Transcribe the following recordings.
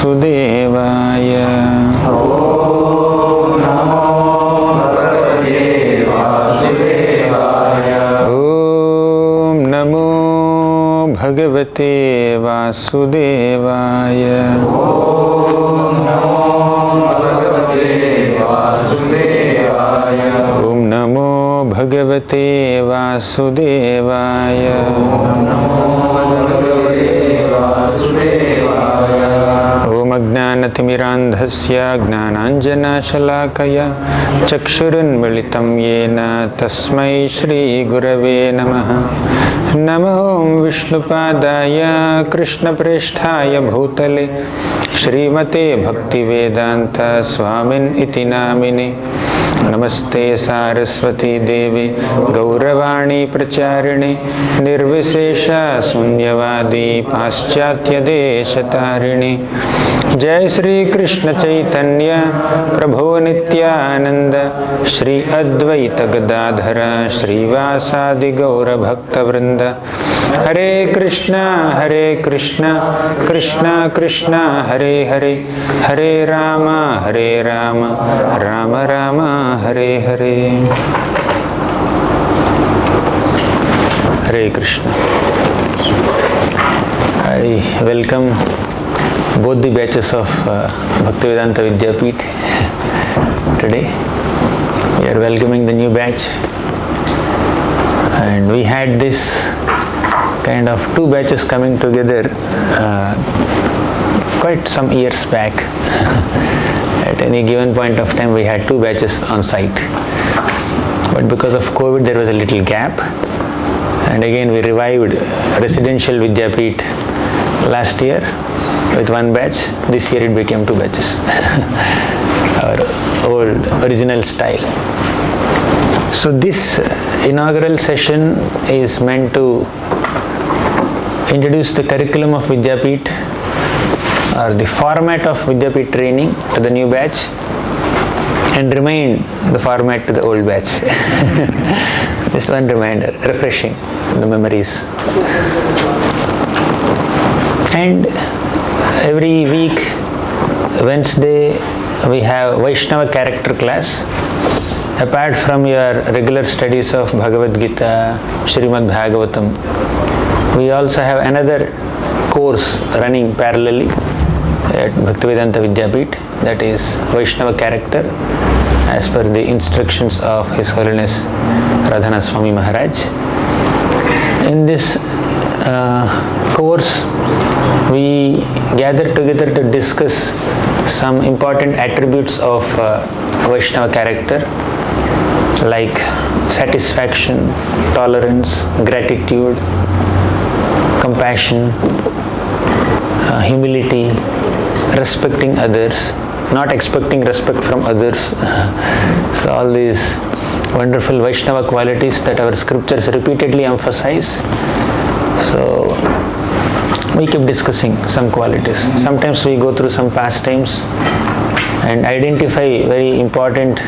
Vasudevaya. Om Namo Bhagavate Vasudevaya. Om Namo Bhagavate Vasudevaya. Om Namo Bhagavate Vasudevaya. Om Namo Bhagavate Vasudevaya. Om Ajnanatimmirandhasya Gnananjanashalakaya Chakshurunmilitam Yena Tasmai Shri Gurave Namaha. Namo Vishnupadaya Krishnapreshthaya Bhutale Srimate Bhaktivedanta Swamin iti namine. Namaste Saraswati Devi Gauravani Pracharine Nirvishesha Sunyavadi Paschatya Deshatarine. Jai Shri Krishna Chaitanya Prabhu Nityananda Shri Advaita Gadadhara Shri Vasadi Gaura Bhakta Vrinda. Hare Krishna Krishna Krishna Hare Hare Hare Rama Rama Rama Hare Hare. Hare Krishna. I welcome both the batches of Bhaktivedanta Vidyapith today. We are welcoming the new batch, and we had this kind of two batches coming together quite some years back. At any given point of time we had two batches on site, but because of COVID there was a little gap, and again we revived residential Vidyapith last year with one batch. This year it became two batches. Our old original style. So this inaugural session is meant to introduce the curriculum of Vidyapith or the format of Vidyapith training to the new batch and remind the format to the old batch. Just one reminder, refreshing the memories. And every week, Wednesday, we have Vaishnava character class. Apart from your regular studies of Bhagavad Gita, Srimad Bhagavatam, we also have another course running parallelly at Bhaktivedanta Vidyapith, that is Vaishnava character, as per the instructions of His Holiness Radhana Swami Maharaj. In this course, we gather together to discuss some important attributes of Vaishnava character, like satisfaction, tolerance, gratitude, compassion, humility, respecting others, not expecting respect from others. So all these wonderful Vaishnava qualities that our scriptures repeatedly emphasize. So we keep discussing some qualities. Sometimes we go through some pastimes and identify very important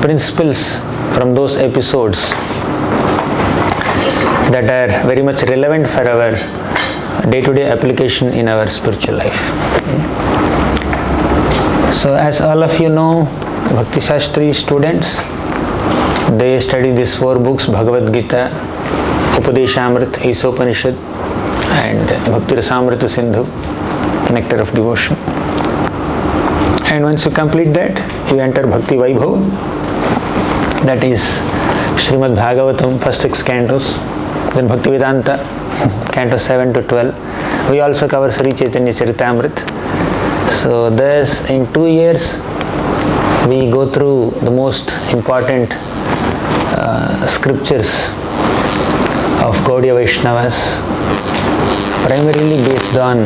principles from those episodes that are very much relevant for our day-to-day application in our spiritual life. So as all of you know, Bhakti Shastri students, they study these four books: Bhagavad Gita, Upadeshamrit, Isopanishad, and Bhakti Rasamrita Sindhu, Nectar of Devotion. And once you complete that, you enter Bhakti Vaibhav, that is Srimad Bhagavatam, first 6 cantos, then Bhakti Vedanta, canto 7 to 12. We also cover Sri Chaitanya Charitamrita. So thus in 2 years we go through the most important scriptures of Gaudiya Vaishnavas, primarily based on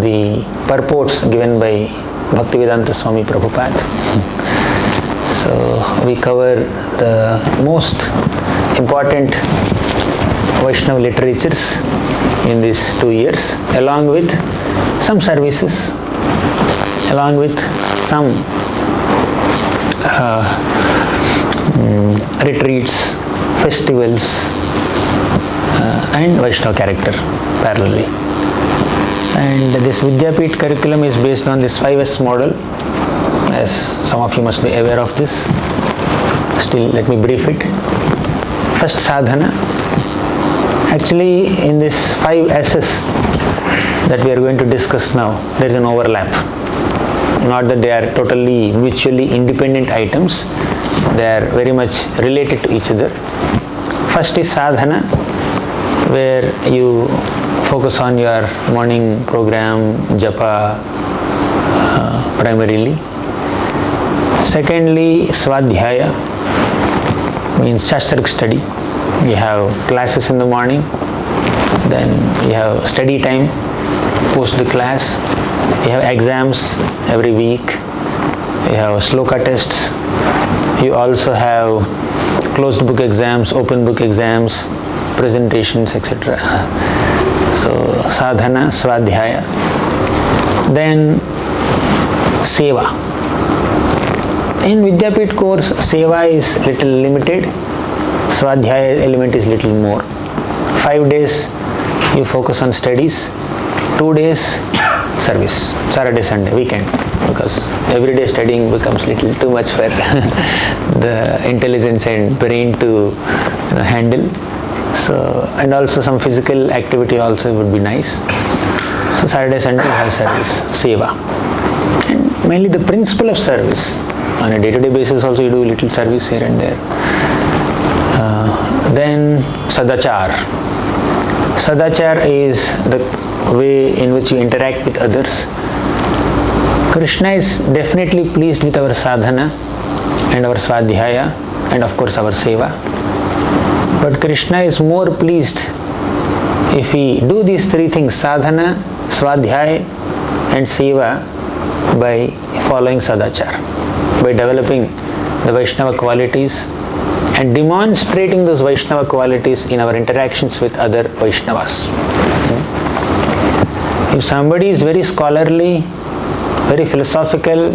the purports given by Bhaktivedanta Swami Prabhupada. So we cover the most important Vaishnava literatures in these 2 years, along with some services, along with some retreats, festivals, and Vaishnava character parallelly. And this Vidyapit curriculum is based on this 5S model, as some of you must be aware of this. Still, let me brief it. First, sadhana. Actually, in this 5 S's that we are going to discuss now, there is an overlap. Not that they are totally mutually independent items, they are very much related to each other. First is sadhana, where you focus on your morning program, japa, primarily. Secondly, swadhyaya, means shastric study. You have classes in the morning, then you have study time post the class, you have exams every week, you have sloka tests, you also have closed book exams, open book exams, presentations, etc. So sadhana, swadhyaya. Then seva. In Vidyapit course, seva is little limited, swadhyaya element is little more. 5 days you focus on studies, 2 days service, Saturday, Sunday, weekend, because everyday studying becomes little too much for the intelligence and brain to handle. So, and also some physical activity also would be nice. So Saturday, Sunday you have service, seva. And mainly the principle of service. On a day-to-day basis also you do little service here and there. Then sadachar. Sadachar is the way in which you interact with others. Krishna is definitely pleased with our sadhana and our swadhyaya and of course our seva. But Krishna is more pleased if we do these 3 things, sadhana, swadhyaya and seva, by following sadachar, by developing the Vaishnava qualities and demonstrating those Vaishnava qualities in our interactions with other Vaishnavas. If somebody is very scholarly, very philosophical,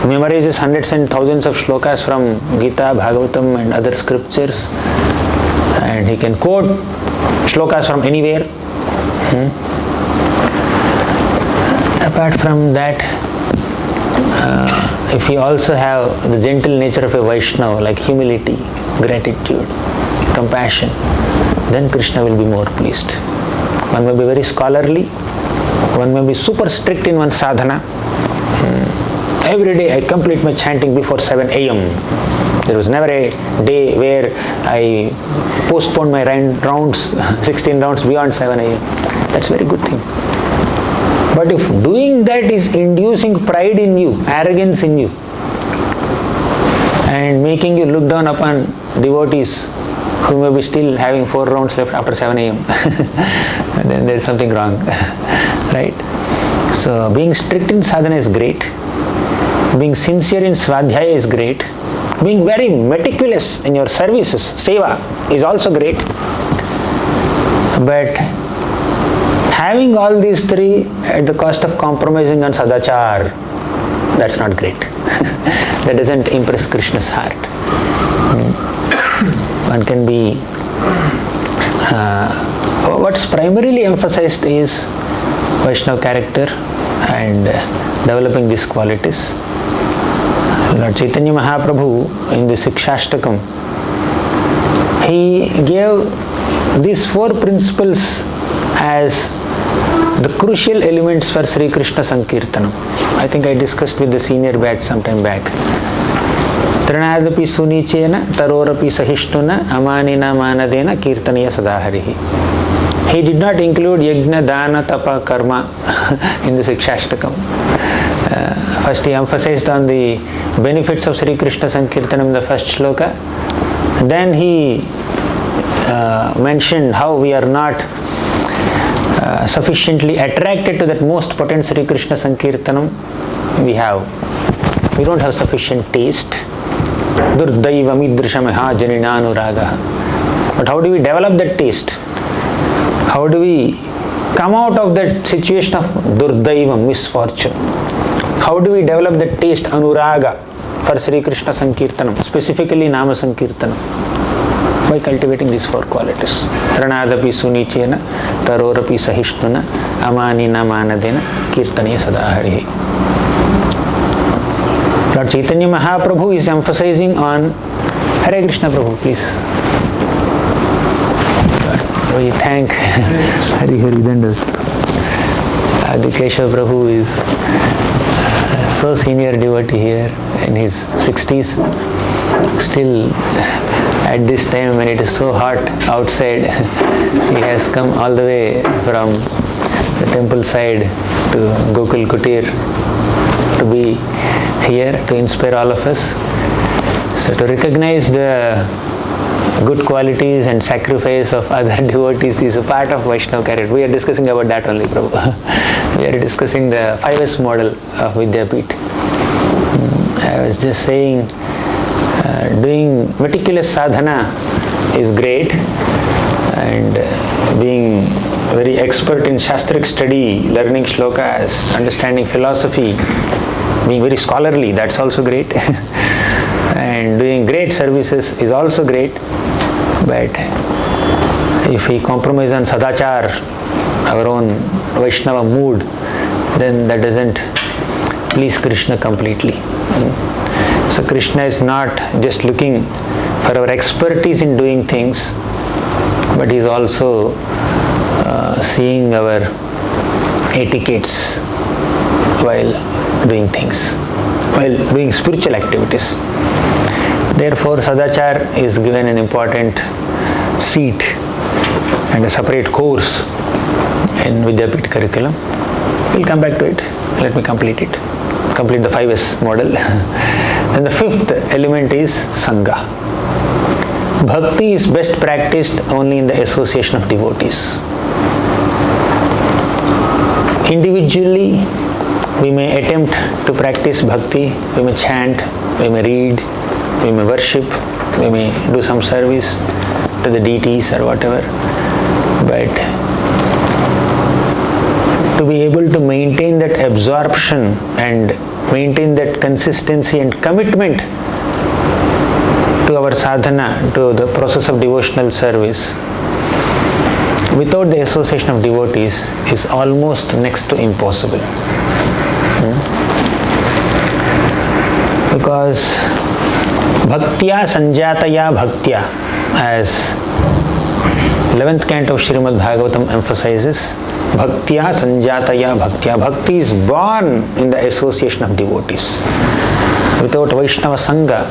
memorizes hundreds and thousands of shlokas from Gita, Bhagavatam and other scriptures, and he can quote shlokas from anywhere. Apart from that, if you also have the gentle nature of a Vaishnava, like humility, gratitude, compassion, then Krishna will be more pleased. One may be very scholarly, one may be super strict in one sadhana. Every day I complete my chanting before 7 a.m. There was never a day where I postponed my rounds, 16 rounds beyond 7 a.m. That's a very good thing. But if doing that is inducing pride in you, arrogance in you, and making you look down upon devotees who may be still having 4 rounds left after 7 a.m., then there is something wrong, right? So being strict in sadhana is great. Being sincere in swadhyaya is great. Being very meticulous in your services, seva, is also great. But having all these 3 at the cost of compromising on sadachar, that's not great. That doesn't impress Krishna's heart. One can be... what's primarily emphasized is Vaishnava character and developing these qualities. Lord Chaitanya Mahaprabhu in the Sikshashtakam, he gave these 4 principles as the crucial elements for Sri Krishna Sankirtanam. I think I discussed with the senior batch sometime back. Trinadapi sunichena tarorapi sahishnuna amanina manadena kirtanaya sadaharihi. He did not include yajna, dana, tapa, karma in the Sikshashtakam. First he emphasized on the benefits of Sri Krishna Sankirtanam in the first shloka. Then he mentioned how we are not sufficiently attracted to that most potent Sri Krishna Sankirtanam. We don't have sufficient taste. Durdaiva midrishamaha janinanuragaha. But how do we develop that taste? How do we come out of that situation of durdaiva, misfortune? How do we develop that taste, anuraga, for Sri Krishna Sankirtanam, specifically Nama Sankirtanam? By cultivating these 4 qualities. Tranadapi sunichena, tarorapi sahishnuna, amanina manadena kirtane sada hari. Lord Chaitanya Mahaprabhu is emphasizing on Hare Krishna Prabhu, please. We thank Hari Hari Dandas. Adikesha Prabhu is so senior devotee here in his 60s. Still at this time when it is so hot outside, he has come all the way from the temple side to Gokul Kutir to be here to inspire all of us. So to recognize the good qualities and sacrifice of other devotees is a part of Vaishnava character. We are discussing about that only, Prabhu. We are discussing the 5S model of Vidyapith. I was just saying, doing meticulous sadhana is great, and being very expert in Shastric study, learning shlokas, understanding philosophy, being very scholarly, that's also great. And doing great services is also great, but if we compromise on sadachar, our own Vaishnava mood, then that doesn't please Krishna completely. So Krishna is not just looking for our expertise in doing things, but he is also seeing our etiquettes while doing things, while doing spiritual activities. Therefore, Sadachar is given an important seat and a separate course in Vidyapith curriculum. We'll come back to it. Let me complete the 5S model. Then the fifth element is Sangha. Bhakti is best practiced only in the association of devotees. Individually, we may attempt to practice bhakti, we may chant, we may read, we may worship, we may do some service to the deities or whatever, but to be able to maintain that absorption and maintain that consistency and commitment to our sadhana, to the process of devotional service, without the association of devotees is almost next to impossible. Because bhaktya sanjataya bhaktya, as 11th canto of Srimad Bhagavatam emphasizes, bhaktya sanjataya bhaktya. Bhakti is born in the association of devotees. Without Vaishnava Sangha,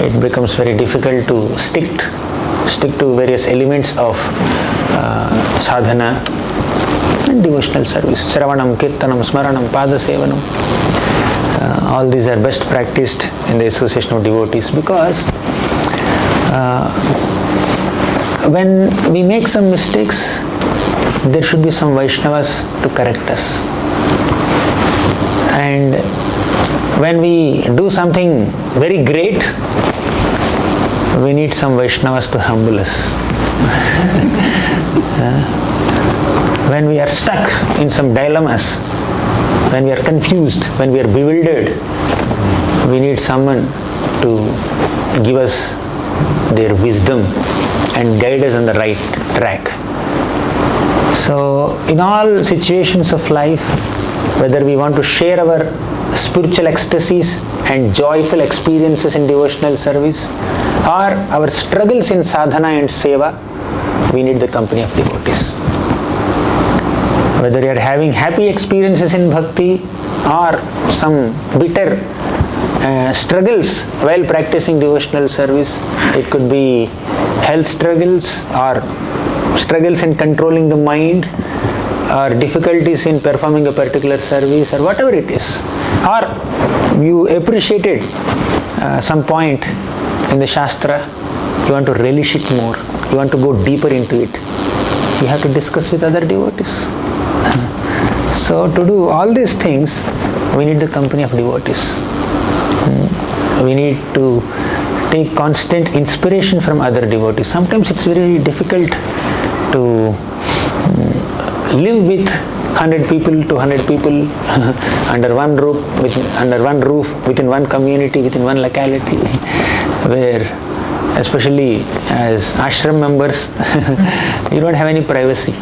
it becomes very difficult to stick to various elements of sadhana and devotional service. Shravanam, Kirtanam, Smaranam, Padasevanam. All these are best practiced in the association of devotees, because when we make some mistakes, there should be some Vaishnavas to correct us. And when we do something very great, we need some Vaishnavas to humble us. When we are stuck in some dilemmas, when we are confused, when we are bewildered, we need someone to give us their wisdom and guide us on the right track. So, in all situations of life, whether we want to share our spiritual ecstasies and joyful experiences in devotional service, or our struggles in sadhana and seva, we need the company of devotees. Whether you are having happy experiences in bhakti or some bitter struggles while practicing devotional service, it could be health struggles or struggles in controlling the mind or difficulties in performing a particular service or whatever it is, or you appreciated some point in the Shastra, you want to relish it more, you want to go deeper into it, you have to discuss with other devotees. So to do all these things, we need the company of devotees. We need to take constant inspiration from other devotees. Sometimes it's very difficult to live with 100 people, 200 people under one roof, within one community, within one locality, where especially as ashram members, you don't have any privacy.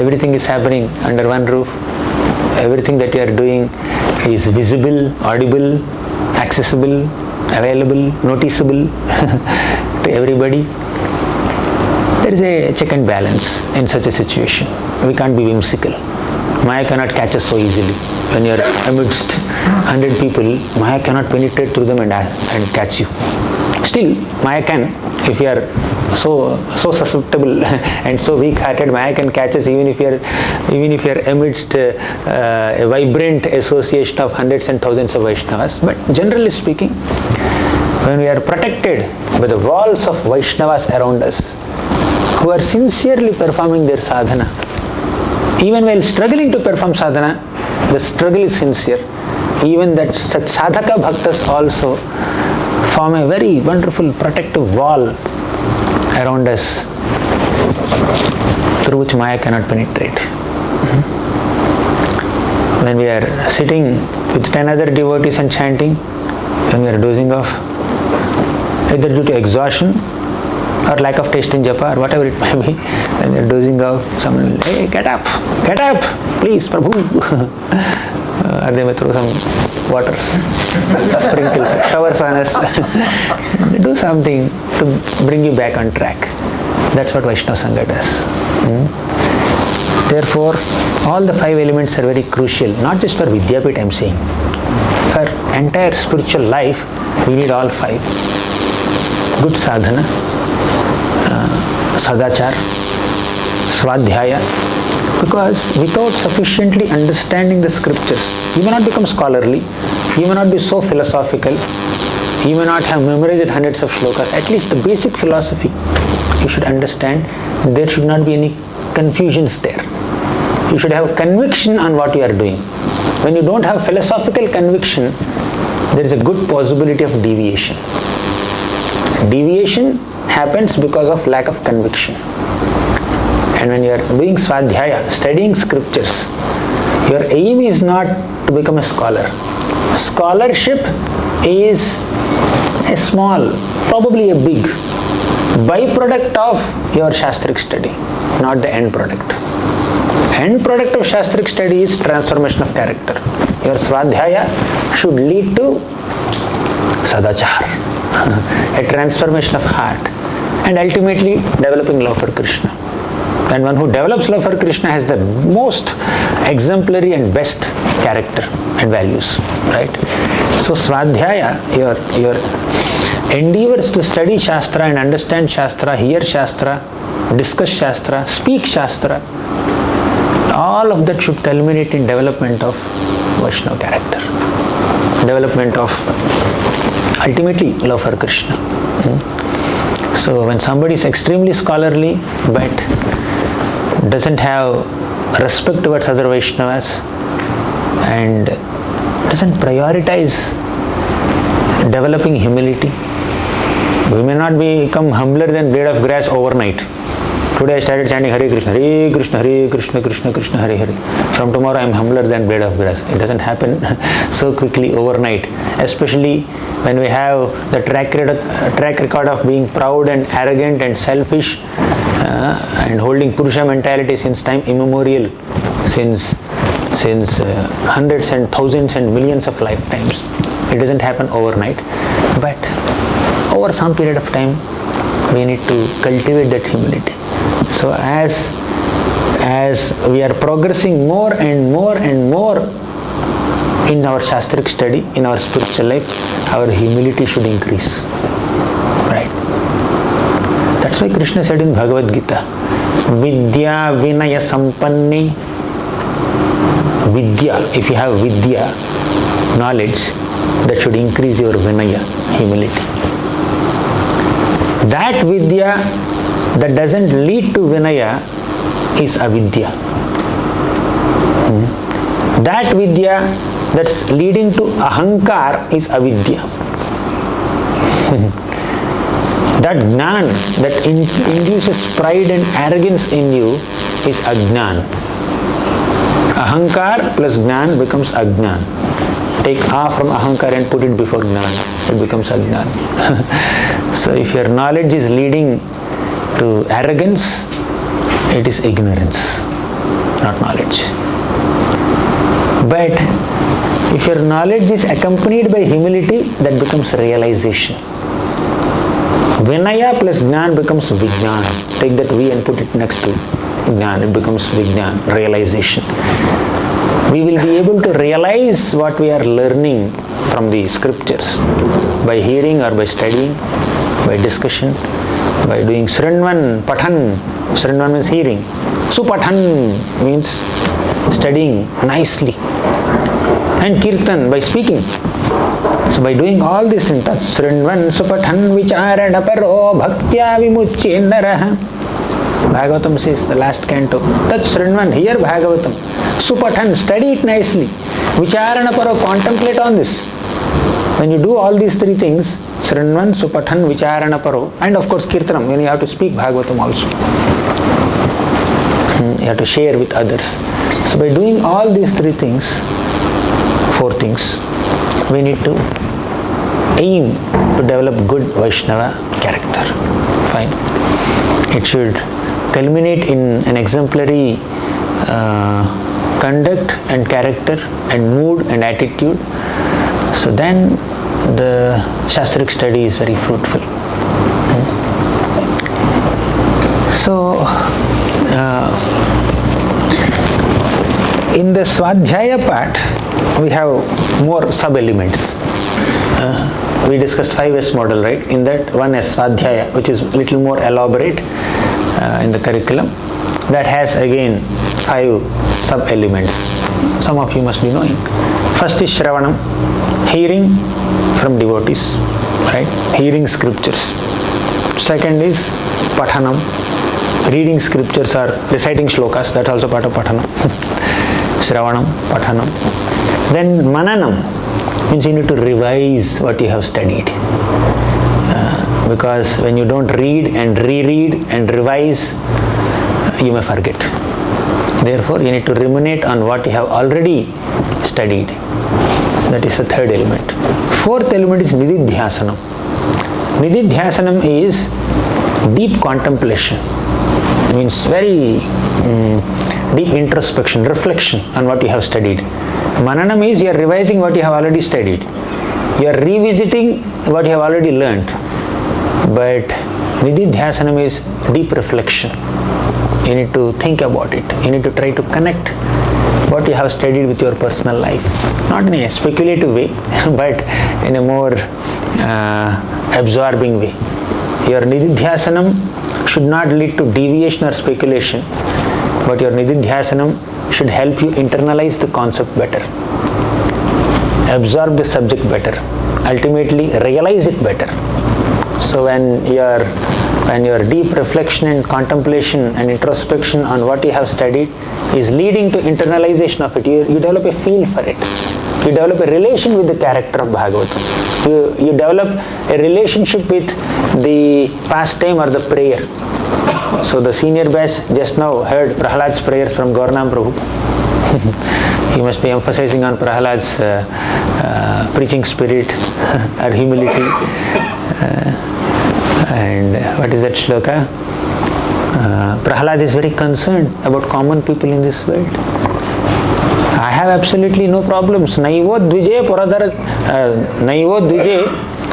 everything is happening under one roof, everything that you are doing is visible, audible, accessible, available, noticeable to everybody. There is a check and balance in such a situation. We can't be whimsical. Maya cannot catch us so easily. When you are amidst 100 people, Maya cannot penetrate through them and catch you. Still, Maya can. If you are so susceptible and so weak-hearted, Maya can catch us even if you are amidst a vibrant association of hundreds and thousands of Vaishnavas. But generally speaking, when we are protected by the walls of Vaishnavas around us, who are sincerely performing their sadhana, even while struggling to perform sadhana, the struggle is sincere. Even that such sadhaka bhaktas also form a very wonderful protective wall around us through which Maya cannot penetrate. When we are sitting with 10 other devotees and chanting, when we are dozing off, either due to exhaustion or lack of taste in japa or whatever it may be, when we are dozing off, someone will, hey, get up, please, Prabhu. Or they may throw some waters, sprinkles, showers on us. Do something to bring you back on track. That's what Vaishnava Sangha does. Therefore, all the 5 elements are very crucial, not just for Vidyapit I'm saying. For entire spiritual life, we need all 5. Good sadhana, sadachar, swadhyaya, because without sufficiently understanding the scriptures, you may not become scholarly, you may not be so philosophical, you may not have memorized hundreds of shlokas. At least the basic philosophy you should understand. There should not be any confusions there. You should have conviction on what you are doing. When you don't have philosophical conviction, there is a good possibility of deviation. Deviation happens because of lack of conviction. And when you are doing swadhyaya, studying scriptures, your aim is not to become a scholar. Scholarship is a small, probably a big byproduct of your Shastric study, not the end product. End product of Shastric study is transformation of character. Your swadhyaya should lead to sadachar, a transformation of heart, and ultimately developing love for Krishna. And one who develops love for Krishna has the most exemplary and best character and values, right? So swadhyaya, your endeavors to study Shastra and understand Shastra, hear Shastra, discuss Shastra, speak Shastra, all of that should culminate in development of Vaishnava character, development of ultimately love for Krishna. So when somebody is extremely scholarly but doesn't have respect towards other Vaishnavas and doesn't prioritize developing humility, we may not become humbler than blade of grass overnight. Today I started chanting Hare Krishna, Hare Krishna, Hare Krishna, Krishna Krishna, Hare Hare. From tomorrow I am humbler than blade of grass. It doesn't happen so quickly overnight, especially when we have the track record of being proud and arrogant and selfish and holding Purusha mentality since time immemorial, since hundreds and thousands and millions of lifetimes. It doesn't happen overnight, but over some period of time we need to cultivate that humility. So as we are progressing more and more and more in our Shastric study, in our spiritual life, our humility should increase. Right? That's why Krishna said in Bhagavad Gita, Vidya Vinaya Sampanni. Vidya, if you have Vidya, knowledge, that should increase your Vinaya, humility. That Vidya that doesn't lead to Vinaya is avidya. That Vidya that's leading to ahankar is avidya. That Jnana that induces pride and arrogance in you is ajnan. Ahankar plus Jnana becomes ajnan. Take A from ahankar and put it before Jnana. It becomes ajnan. So if your knowledge is leading to arrogance, it is ignorance. not knowledge. But if your knowledge is accompanied by humility, that becomes realization. Vinaya plus Jnana becomes Vijnana. Take that V and put it next to Jnana, it becomes Vijnana, realization. We will be able to realize what we are learning from the scriptures by hearing or by studying, by discussion, by doing Srinvan, Pathan. Srinvan means hearing. Supathan means studying nicely. And Kirtan by speaking. So by doing all this in touch, Srinvan, Supathan, Vicharana Paro, Bhaktya Vimucche Naraha. Bhagavatam says the last canto. That's Srinvan, hear Bhagavatam. Supathan, study it nicely. Vicharana Paro, contemplate on this. When you do all these three things, Srinvan, Supathan, Vicharana Paro, and of course Kirtanam, when you have to speak Bhagavatam also. You have to share with others. So by doing all these three things, four things, we need to aim to develop good Vaishnava character. Fine. It should culminate in an exemplary conduct and character and mood and attitude. So then the Shastric study is very fruitful. So in the Swadhyaya part, we have more sub-elements. We discussed 5S model, right? In that 1S Swadhyaya, which is a little more elaborate in the curriculum, that has again 5 sub-elements. Some of you must be knowing. First is Shravanam, hearing from devotees, right? Hearing scriptures. Second is Pathanam, reading scriptures or reciting shlokas, that's also part of Pathanam. Shravanam, Pathanam. Then Mananam, means you need to revise what you have studied. Because when you don't read and reread and revise, you may forget. Therefore, you need to ruminate on what you have already studied. That is the third element. Fourth element is Nididhyasanam. Nididhyasanam is deep contemplation. It means very deep introspection, reflection on what you have studied. Mananam is you are revising what you have already studied. You are revisiting what you have already learned. But Nididhyasanam is deep reflection. You need to think about it. You need to try to connect what you have studied with your personal life. Not in a speculative way, but in a more absorbing way. Your Nididhyasanam should not lead to deviation or speculation, but your Nididhyasanam should help you internalize the concept better, absorb the subject better, ultimately realize it better. So when your deep reflection and contemplation and introspection on what you have studied is leading to internalization of it, you develop a feel for it. You develop a relation with the character of Bhagavatam. You develop a relationship with the pastime or the prayer. So the senior batch just now heard Prahlad's prayers from Gauranga Prabhu. You must be emphasizing on Prahlad's preaching spirit or humility. And what is that shloka? Prahlad is very concerned about common people in this world. I have absolutely no problems. Naivo dvije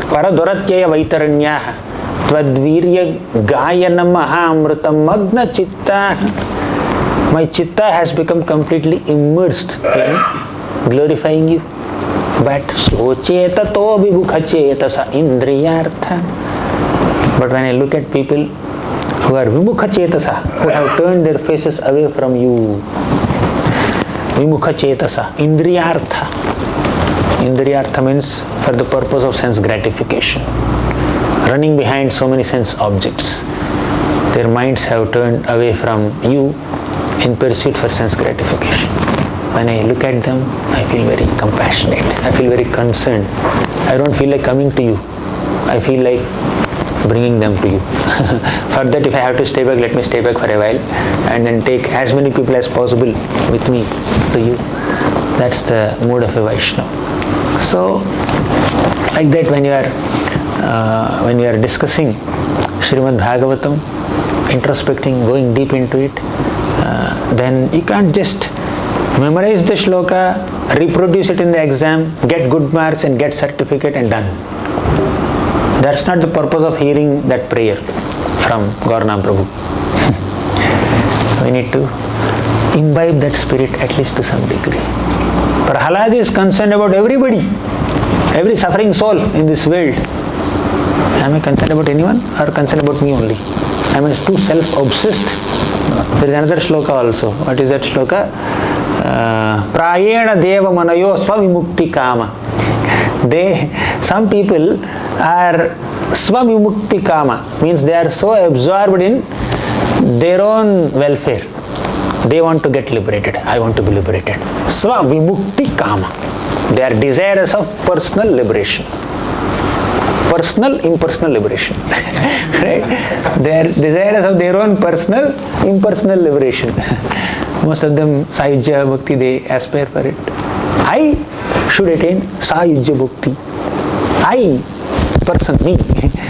paradoratyaya vaitaranyah tvadvirya gayana mahamritam magna chitta. My chitta has become completely immersed in glorifying you. But socheta to vibhukha chetasa indriyartha. But when I look at people who are vimukha chetasa, who have turned their faces away from you, vimukha chetasa, indriyartha. Indriyartha means for the purpose of sense gratification, running behind so many sense objects. Their minds have turned away from you in pursuit for sense gratification. When I look at them, I feel very compassionate. I feel very concerned. I don't feel like coming to you. I feel like bringing them to you. For that, if I have to stay back, let me stay back for a while and then take as many people as possible with me to you. That's the mood of a Vaishnava. So, like that, when you are discussing Srimad Bhagavatam, introspecting, going deep into it, then you can't just memorize the shloka, reproduce it in the exam, get good marks and get certificate and done. That's not the purpose of hearing that prayer from Gauranga Prabhu. We need to imbibe that spirit at least to some degree. Prahalad is concerned about everybody, every suffering soul in this world. Am I concerned about anyone or concerned about me only? Am I too self-obsessed? There is another shloka also. What is that shloka? Prayena deva manayo svavimukti kama. Some people are svavimukti kama, means they are so absorbed in their own welfare. They want to get liberated. I want to be liberated. Svavimukti kama. They are desirous of personal liberation. Personal, impersonal liberation. Right? They are desirous of their own personal, impersonal liberation. Most of them, Sayujya Bhakti, they aspire for it. I should attain Sayujya Bhakti. I, person, me,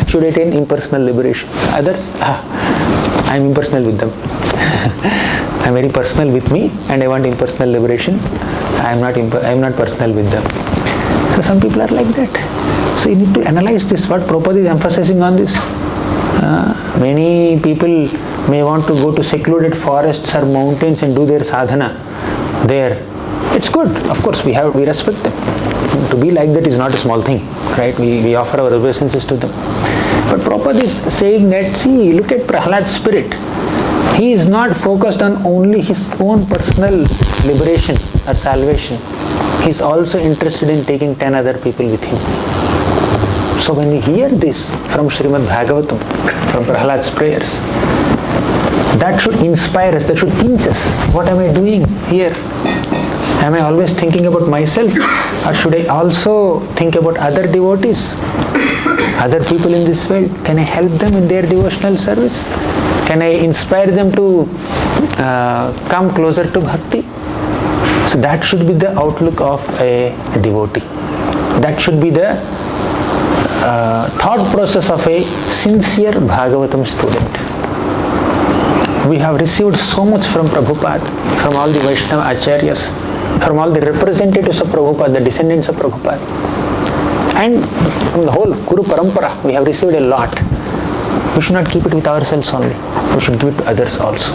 should attain impersonal liberation. Others, I am impersonal with them. I am very personal with me and I want impersonal liberation. I am not personal with them. So some people are like that. So you need to analyze this, what Prabhupada is emphasizing on this. Many people may want to go to secluded forests or mountains and do their sadhana there. It's good, of course, we respect them. To be like that is not a small thing, right? We offer our obeisances to them. But Prabhupada is saying that, see, look at Prahlad's spirit. He is not focused on only his own personal liberation or salvation. He is also interested in taking 10 other people with him. So when we hear this from Srimad Bhagavatam, from Prahlad's prayers, that should inspire us, that should pinch us. What am I doing here? Am I always thinking about myself, or should I also think about other devotees, other people in this world? Can I help them in their devotional service? Can I inspire them to come closer to bhakti? So that should be the outlook of a devotee. That should be the thought process of a sincere Bhagavatam student. We have received so much from Prabhupada, from all the Vaishnava Acharyas, from all the representatives of Prabhupada, the descendants of Prabhupada. And from the whole Guru Parampara, we have received a lot. We should not keep it with ourselves only. We should give it to others also.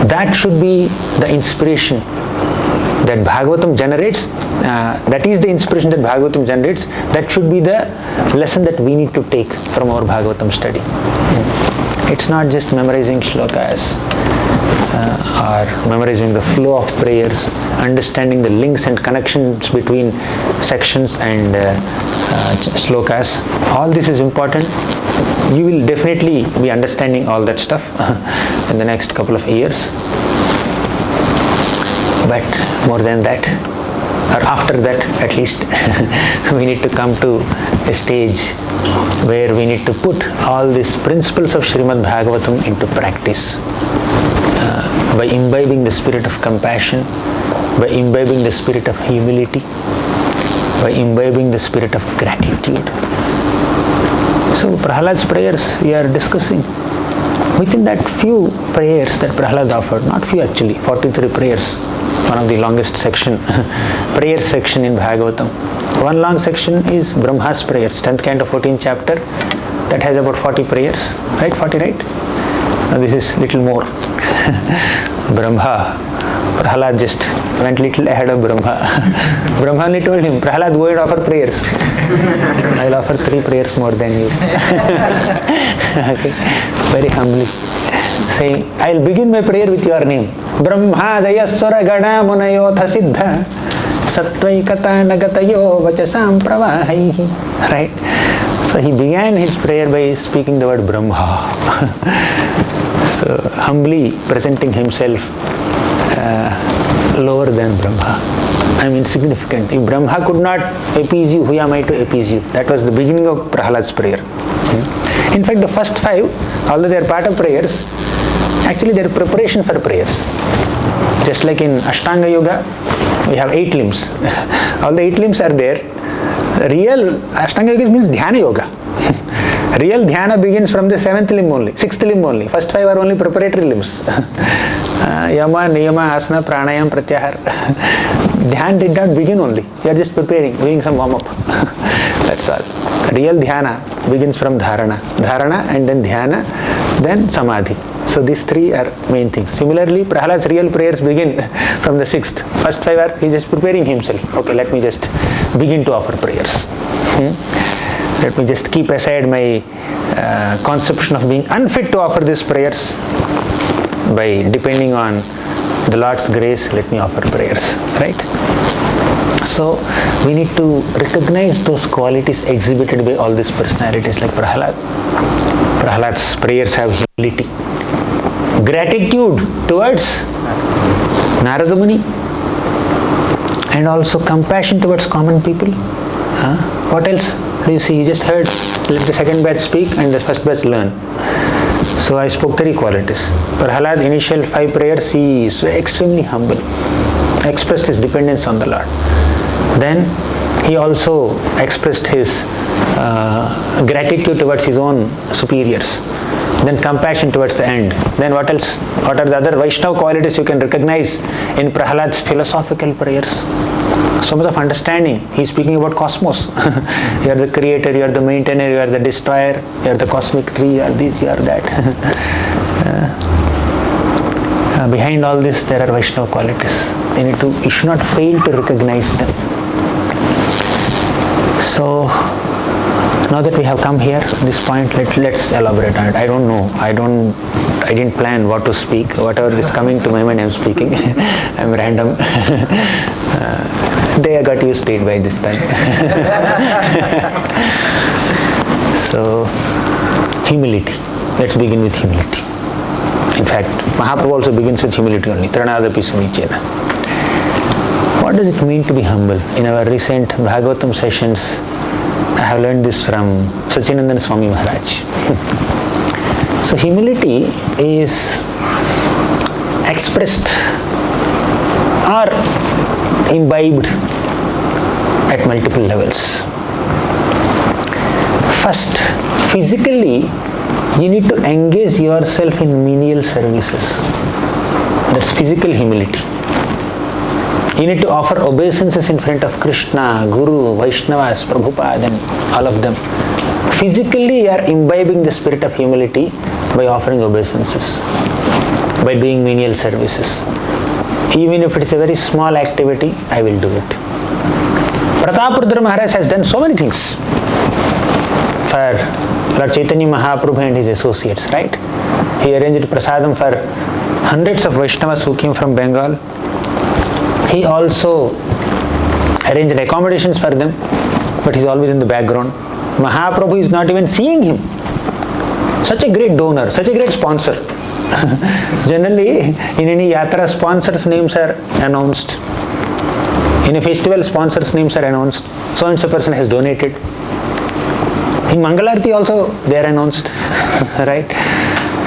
That should be the inspiration that Bhagavatam generates. That is the inspiration that Bhagavatam generates. That should be the lesson that we need to take from our Bhagavatam study. It's not just memorizing shlokas or memorizing the flow of prayers, understanding the links and connections between sections and slokas. All this is important. You will definitely be understanding all that stuff in the next couple of years. But more than that, or after that at least, we need to come to a stage where we need to put all these principles of Srimad Bhagavatam into practice by imbibing the spirit of compassion, by imbibing the spirit of humility, by imbibing the spirit of gratitude. So Prahlad's prayers we are discussing. Within that few prayers that Prahlad offered, not few actually, 43 prayers, one of the longest section, prayer section in Bhagavatam. One long section is Brahma's prayers, 10th canto, 14th chapter, that has about 40 prayers, right? 40, right? Now this is little more. Brahma, Prahlad just went little ahead of Brahma. Brahma only told him, Prahlad, go and offer prayers. I'll offer 3 prayers more than you. Okay. Very humbly saying, I'll begin my prayer with your name. Brahmadaya Suragana Munayotha Siddha Sattvaikata Nagatayo Vachasam Pravahaihi. Right? So he began his prayer by speaking the word Brahma. So humbly presenting himself lower than Brahma. I am insignificant. If Brahma could not appease you, who am I to appease you? That was the beginning of Prahlad's prayer. In fact, the first 5, although they are part of prayers, actually they are preparation for prayers. Just like in Ashtanga Yoga, we have 8 limbs. All the 8 limbs are there. Real Ashtanga Yoga means Dhyana Yoga. Real dhyana begins from the 7th limb only, 6th limb only. First 5 are only preparatory limbs. Yama, Niyama, Asana, Pranayam, Pratyahar. Dhyan did not begin only. You are just preparing, doing some warm-up. That's all. Real dhyana begins from dharana. Dharana and then dhyana, then samadhi. So these 3 are main things. Similarly, Prahlad's real prayers begin from the 6th. First 5 are, he is just preparing himself. Okay, let me just begin to offer prayers. Let me just keep aside my conception of being unfit to offer these prayers. By depending on the Lord's grace, let me offer prayers. Right? So we need to recognize those qualities exhibited by all these personalities like Prahlad. Prahlad's prayers have humility, gratitude towards Narada Muni, and also compassion towards common people. What else do you see? You just heard, let the second batch speak and the first batch learn. So I spoke 3 qualities. Prahlad, initial 5 prayers, he is extremely humble, expressed his dependence on the Lord. Then he also expressed his gratitude towards his own superiors. Then compassion towards the end. Then what else? What are the other Vaishnava qualities you can recognize in Prahlad's philosophical prayers? So much of understanding. He is speaking about cosmos. You are the creator, you are the maintainer, you are the destroyer, you are the cosmic tree, you are this, you are that. Behind all this there are Vaishnava qualities. You should not fail to recognize them. So now that we have come here, this point, let's elaborate on it. I don't know. I didn't plan what to speak. Whatever is coming to my mind, I'm speaking. I'm random. They got used to it by this time. So, humility. Let's begin with humility. In fact, Mahaprabhu also begins with humility only. Tranadapi sunichena. What does it mean to be humble? In our recent Bhagavatam sessions, I have learned this from Sachinandan Swami Maharaj. So humility is expressed or imbibed at multiple levels. First, physically, you need to engage yourself in menial services. That's physical humility. You need to offer obeisances in front of Krishna, Guru, Vaishnavas, Prabhupada, and all of them. Physically, you are imbibing the spirit of humility by offering obeisances, by doing menial services. Even if it is a very small activity, I will do it. Prataprudra Maharaj has done so many things for Lord Chaitanya Mahaprabhu and his associates, right? He arranged prasadam for hundreds of Vaishnavas who came from Bengal. He also arranged accommodations for them, but he's always in the background. Mahaprabhu is not even seeing him. Such a great donor, such a great sponsor. Generally, in any yatra, sponsors' names are announced. In a festival, sponsors' names are announced. So and so person has donated. In Mangalarti also, they are announced. Right?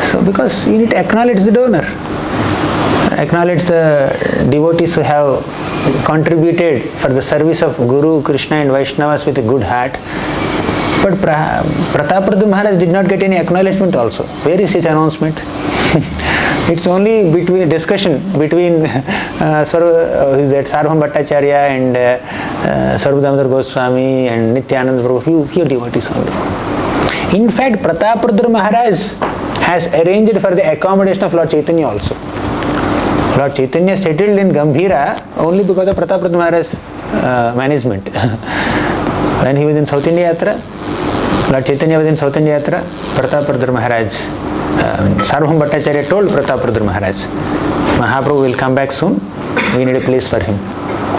So, because you need to acknowledge the donor. Acknowledge the devotees who have contributed for the service of Guru, Krishna and Vaishnavas with a good heart. But Prataprudra Maharaj did not get any acknowledgement also. Where is his announcement? It's only between discussion between Sarvam Bhattacharya and Swarup Damodar Goswami and Nityananda Prabhu, few devotees only. In fact, Prataprudra Maharaj has arranged for the accommodation of Lord Chaitanya also. Lord Chaitanya settled in Gambhira only because of Prataprudra Maharaj's management. When he was in South India Yatra, Lord Chaitanya was in South India Yatra, Prataprudra Maharaj, Sarvam Bhattacharya told Prataprudra Maharaj, Mahaprabhu will come back soon, we need a place for him.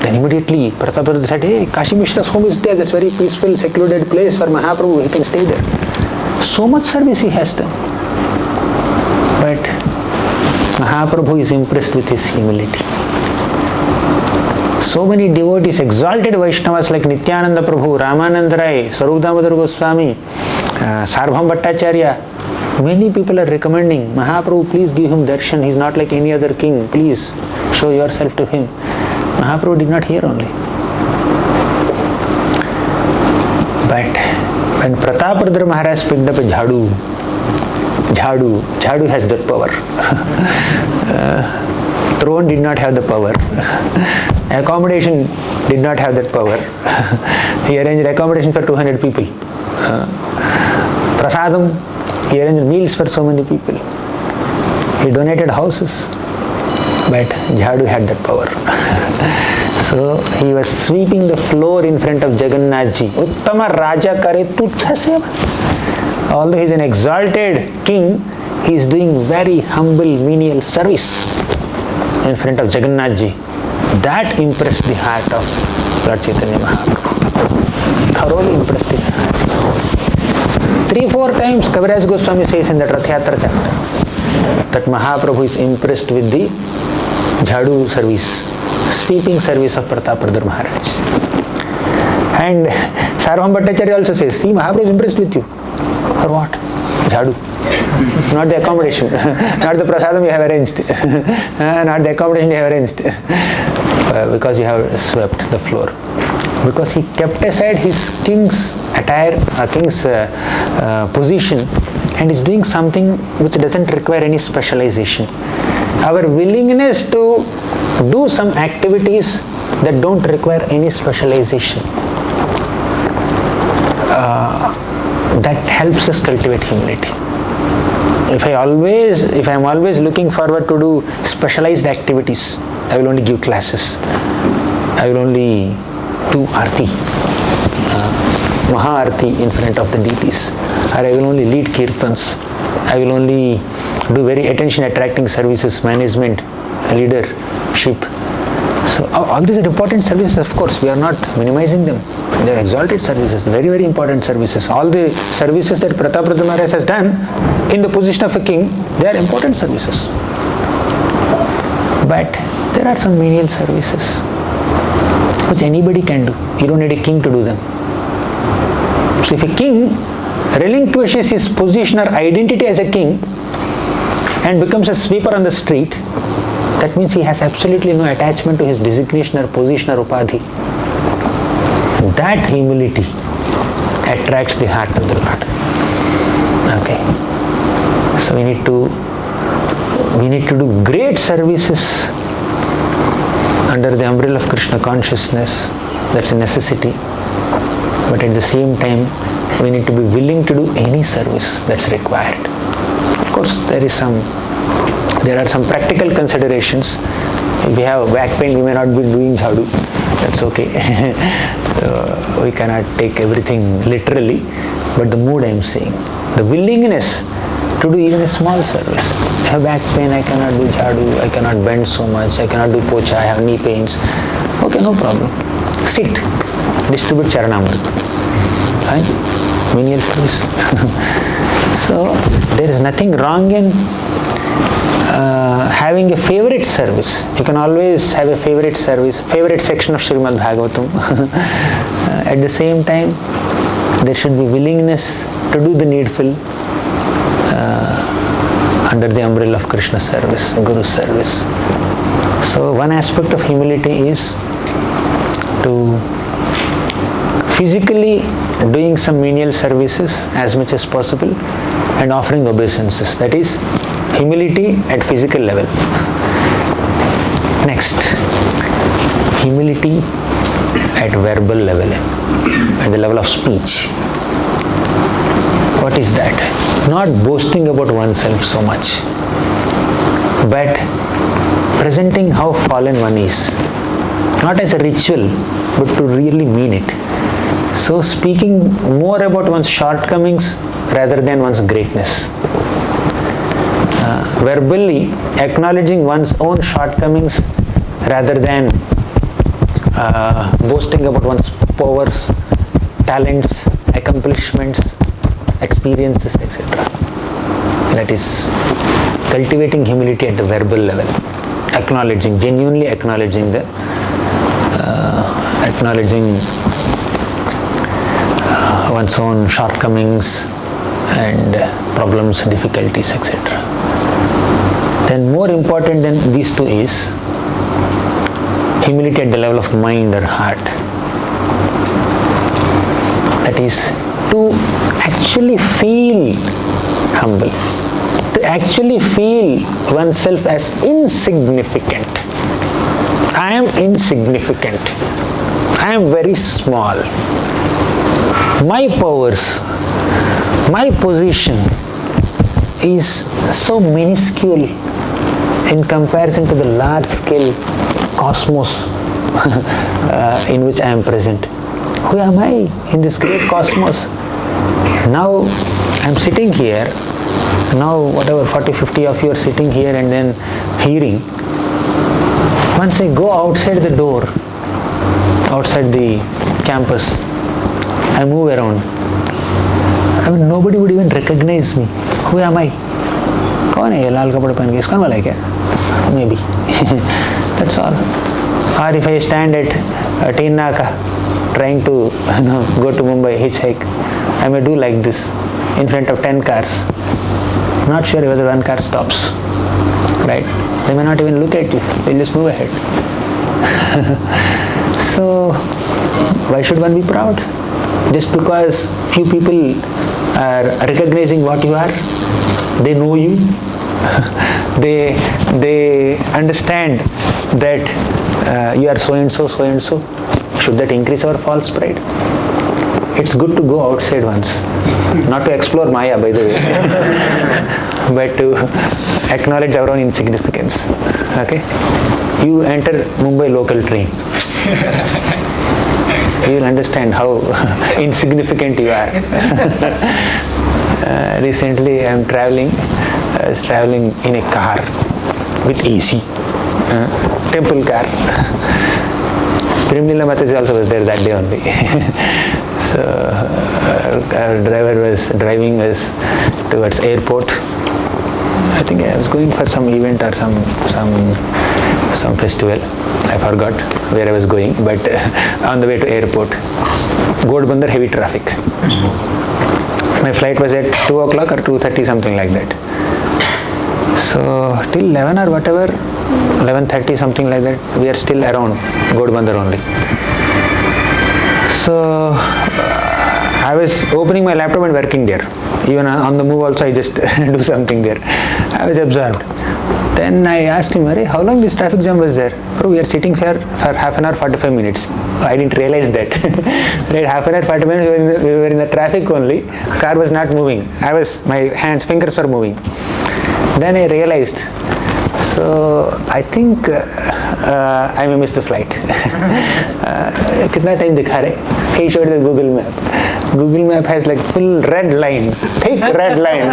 Then immediately Prataprudra said, hey, Kashi Mishra's home is there, that's a very peaceful, secluded place for Mahaprabhu, he can stay there. So much service he has done. But Mahaprabhu is impressed with his humility. So many devotees, exalted Vaishnavas like Nityananda Prabhu, Ramananda Rai, Swarup Damodar Goswami, Sarvam Bhattacharya, many people are recommending, Mahaprabhu, please give him darshan, he is not like any other king, please show yourself to him. Mahaprabhu did not hear only. But When Prataparudra Maharaj picked up a jhadu has that power. Throne did not have the power. Accommodation did not have that power. He arranged accommodation for 200 people. Prasadam, he arranged meals for so many people. He donated houses. But jhadu had that power. So he was sweeping the floor in front of Jagannath ji. Uttama Raja kare tuchha seva. Although he is an exalted king, he is doing very humble menial service in front of Jagannath ji. That impressed the heart of Lord Chaitanya Mahaprabhu. Thoroughly impressed his heart. 3-4 times Kaviraj Goswami says in that Rath Yatra chapter that Mahaprabhu is impressed with the jhadu service, sweeping service of Prataparudra Maharaj. And Sarvam Bhattacharya also says, see, Mahaprabhu is impressed with you. For what? Jhadu. Not the accommodation, not the prasadam you have arranged, not the accommodation you have arranged, because you have swept the floor. Because he kept aside his king's attire, king's position, and is doing something which doesn't require any specialization. Our willingness to do some activities that don't require any specialization, that helps us cultivate humility. If I am always looking forward to do specialized activities, I will only give classes. I will only do arti, Maha Arti in front of the deities, or I will only lead kirtans. I will only do very attention attracting services, management, leadership. So all these are important services, of course, we are not minimizing them. They are exalted services, very, very important services. All the services that Prataparudra Maharaj has done in the position of a king, they are important services. But there are some menial services which anybody can do. You don't need a king to do them. So if a king relinquishes his position or identity as a king and becomes a sweeper on the street, that means he has absolutely no attachment to his designation or position or upadhi. That humility attracts the heart of the Lord. Okay. So we need to do great services under the umbrella of Krishna consciousness. That's a necessity. But at the same time, we need to be willing to do any service that's required. Of course, there are some practical considerations. If we have back pain, we may not be doing jhadu. That's okay. So we cannot take everything literally, but the mood I am saying, the willingness to do even a small service. I have back pain, I cannot do jhadu, I cannot bend so much, I cannot do pocha, I have knee pains. Okay, no problem. Sit, distribute charanamrita. Fine? Menial service. So there is nothing wrong in having a favorite service. You can always have a favorite service, favorite section of Srimad Bhagavatam. At the same time, there should be willingness to do the needful under the umbrella of Krishna service, Guru service. So one aspect of humility is to physically doing some menial services as much as possible and offering obeisances. That is humility at physical level. Next, humility at verbal level, at the level of speech. What is that? Not boasting about oneself so much, but presenting how fallen one is. Not as a ritual, but to really mean it. So speaking more about one's shortcomings rather than one's greatness. Verbally acknowledging one's own shortcomings rather than boasting about one's powers, talents, accomplishments, experiences, etc. That is cultivating humility at the verbal level, acknowledging, genuinely acknowledging one's own shortcomings and problems, difficulties, etc. Then more important than these two is humility at the level of mind or heart. That is to actually feel humble, to actually feel oneself as insignificant. I am insignificant. I am very small. My powers, my position is so minuscule in comparison to the large scale cosmos in which I am present. Who am I in this great cosmos? Now I am sitting here, now whatever 40-50 of you are sitting here and then hearing. Once I go outside the door, outside the campus, I move around. I mean, nobody would even recognize me. Who am I? कौन है ये लाल कपड़े पहन के? इसका वाला है क्या? Maybe. That's all. Or if I stand at Teen Naka trying to go to Mumbai, hitchhike, I may do like this in front of 10 cars. Not sure whether one car stops. Right? They may not even look at you. They'll just move ahead. So, why should one be proud? Just because few people are recognizing what you are, they know you, they understand that you are so and so, so and so. Should that increase our false pride? It's good to go outside once, not to explore Maya, by the way, but to acknowledge our own insignificance. Okay? You enter Mumbai local train. You will understand how insignificant you are. Recently I was traveling in a car with AC, temple car. Pirimnila Mataji also was there that day only. So our driver was driving us towards airport. I think I was going for some event or some festival. I forgot where I was going, but on the way to airport, Gauranga heavy traffic. My flight was at 2 o'clock or 2:30, something like that. So till 11 or whatever, 11:30, something like that, we are still around Gauranga only. So I was opening my laptop and working there. Even on the move also I just do something there. I was absorbed. Then I asked him, how long this traffic jam was there? Bro, we are sitting here for half an hour, 45 minutes. I didn't realize that. Right, half an hour, 45 minutes, we were in the traffic only. Car was not moving. My fingers were moving. Then I realized, so I think I may miss the flight. Kitna time dikha rahe? He showed the Google map. Google map has like full red line, thick red line,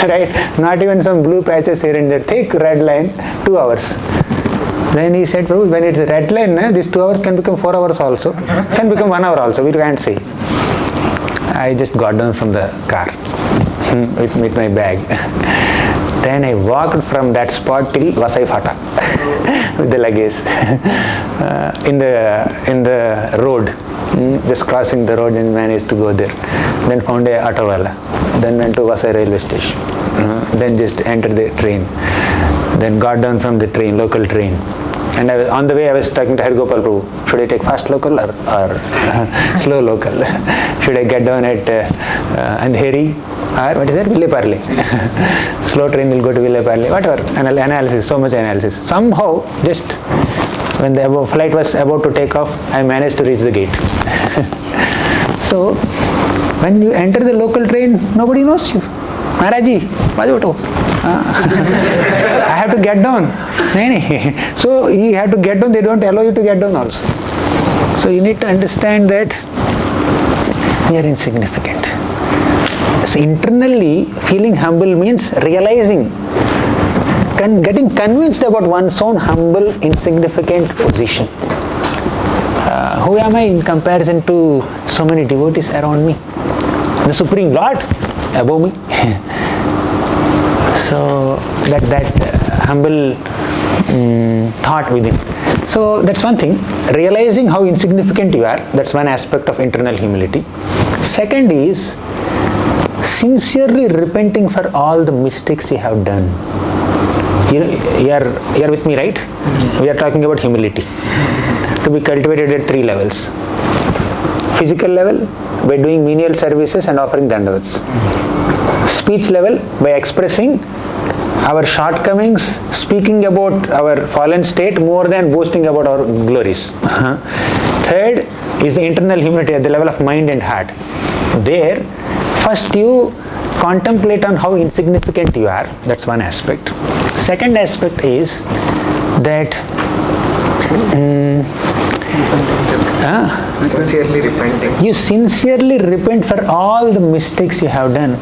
right? Not even some blue patches here and there, thick red line, 2 hours. Then he said, Prabhu, when it's a red line, these 2 hours can become 4 hours also, can become 1 hour also, we can't say. I just got down from the car with my bag. Then I walked from that spot till Vasai Phata with the luggage in the road. Just crossing the road and managed to go there. Then found a auto wala. Then went to Vasai railway station. Then just entered the train. Then got down from the train, local train. And on the way I was talking to Hargopal Prabhu. Should I take fast local or slow local? Should I get down at Andheri? Or what is that? Ville Parle. Slow train will go to Ville Parle. Whatever. Analysis, so much analysis. Somehow, just when the flight was about to take off, I managed to reach the gate. So, when you enter the local train, nobody knows you. Maharaji, I have to get down. So, you have to get down, they don't allow you to get down also. So, you need to understand that we are insignificant. So, internally, feeling humble means realizing, getting convinced about one's own humble, insignificant position. Who am I in comparison to so many devotees around me? The Supreme Lord above me. So that humble thought within. So that's one thing. Realizing how insignificant you are, that's one aspect of internal humility. Second is sincerely repenting for all the mistakes you have done. You are with me, right? Yes. We are talking about humility to be cultivated at 3 levels. Physical level, by doing menial services and offering dandavats. Speech level, by expressing our shortcomings, speaking about our fallen state more than boasting about our glories. Third is the internal humility at the level of mind and heart. There, first you contemplate on how insignificant you are. That's one aspect. Second aspect is that sincerely repenting. You sincerely repent for all the mistakes you have done.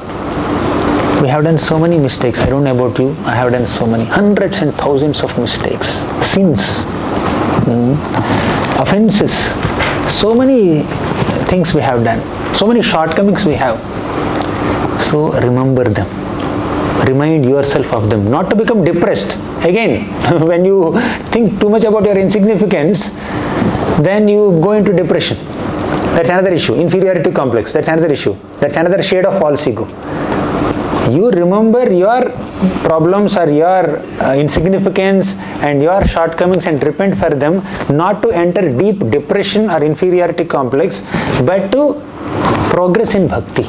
We have done so many mistakes. I don't know about you. I have done so many, hundreds and thousands of mistakes, sins, offenses, so many things we have done, so many shortcomings we have. So remember them. Remind yourself of them, not to become depressed. Again, when you think too much about your insignificance, then you go into depression. That's another issue. Inferiority complex, that's another issue. That's another shade of false ego. You remember your problems or your insignificance and your shortcomings and repent for them, not to enter deep depression or inferiority complex, but to progress in bhakti.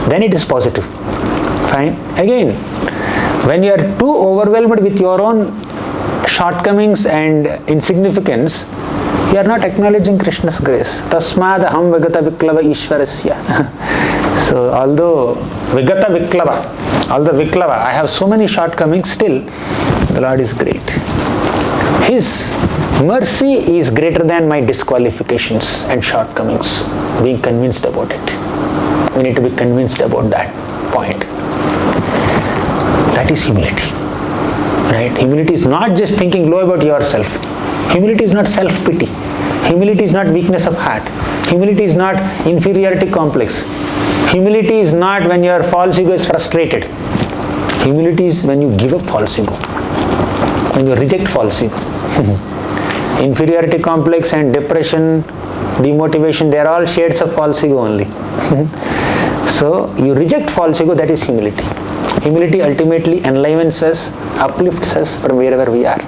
Then it is positive. Fine. Again, when you are too overwhelmed with your own shortcomings and insignificance, you are not acknowledging Krishna's grace. Tasmad aham vigata viklava ishwarasya. So although vigata viklava, although viklava, I have so many shortcomings, still the Lord is great. His mercy is greater than my disqualifications and shortcomings. Being convinced about it. We need to be convinced about that point. That is humility. Right? Humility is not just thinking low about yourself. Humility is not self-pity. Humility is not weakness of heart. Humility is not inferiority complex. Humility is not when your false ego is frustrated. Humility is when you give up false ego. When you reject false ego. Inferiority complex and depression, demotivation, they are all shades of false ego only. So you reject false ego, that is humility. Humility ultimately enlivens us, uplifts us from wherever we are.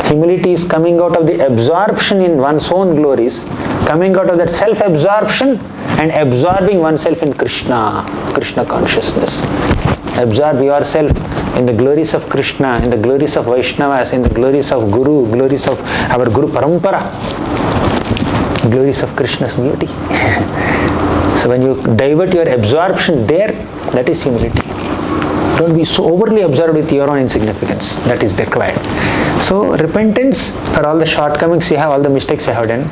Humility is coming out of the absorption in one's own glories, coming out of that self-absorption and absorbing oneself in Krishna consciousness. Absorb yourself in the glories of Krishna, in the glories of Vaishnavas, in the glories of Guru, glories of our Guru Parampara, glories of Krishna's beauty. So when you divert your absorption there, that is humility. Don't be so overly absorbed with your own insignificance. That is required. So repentance for all the shortcomings you have, all the mistakes you have done.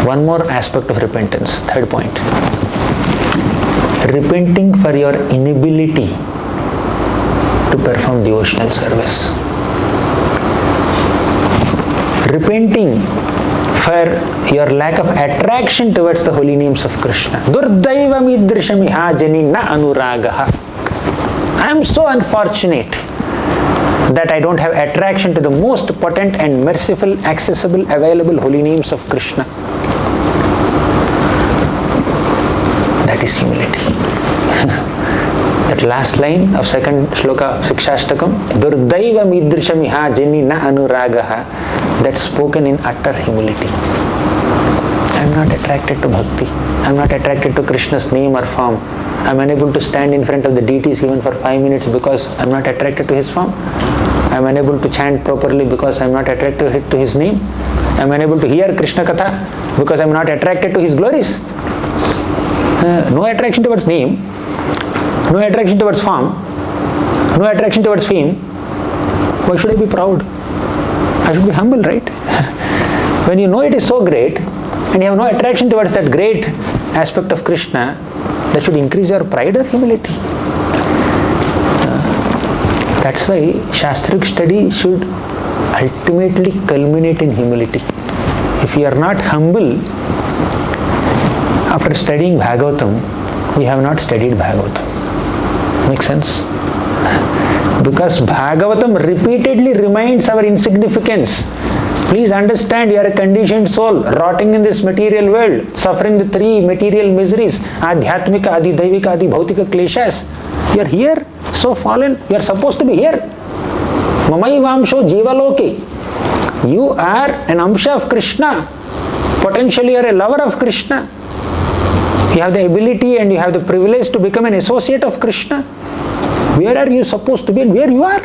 One more aspect of repentance, third point. Repenting for your inability to perform devotional service. Repenting for your lack of attraction towards the holy names of Krishna. Durdaivam idrishamiha jani na anuragaha. I am so unfortunate that I don't have attraction to the most potent and merciful, accessible, available holy names of Krishna. That is humility. That last line of second shloka of Sikshashtakam, Durdaiva midrishamiha jeni na anuragaha, that's spoken in utter humility. I am not attracted to bhakti. I am not attracted to Krishna's name or form. I am unable to stand in front of the deities even for 5 minutes because I am not attracted to his form. I am unable to chant properly because I am not attracted to his name. I am unable to hear Krishna Katha because I am not attracted to his glories. No attraction towards name, no attraction towards form, no attraction towards fame. Why should I be proud? I should be humble, right? When you know it is so great and you have no attraction towards that great aspect of Krishna, that should increase your pride or humility. That's why Shastric study should ultimately culminate in humility. If you are not humble, after studying Bhagavatam, we have not studied Bhagavatam. Make sense? Because Bhagavatam repeatedly reminds our insignificance. Please understand, you are a conditioned soul, rotting in this material world, suffering the three material miseries, Adhyatmika, Adi Daivika, Adi Bhautika Kleshas. You are here, so fallen, you are supposed to be here. Mamaivamsho Jivaloke. You are an Amsha of Krishna. Potentially you are a lover of Krishna. You have the ability and you have the privilege to become an associate of Krishna. Where are you supposed to be and where you are?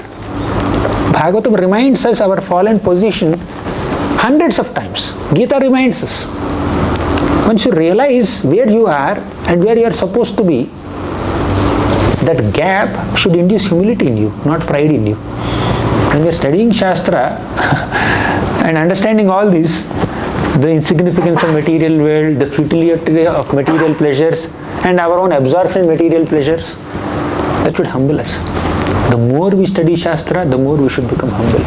Bhagavatam reminds us our fallen position hundreds of times. Gita reminds us. Once you realize where you are and where you are supposed to be, that gap should induce humility in you, not pride in you. When you are studying Shastra and understanding all this, the insignificance of material world, the futility of material pleasures, and our own absorption in material pleasures, that should humble us. The more we study Shastra, the more we should become humble.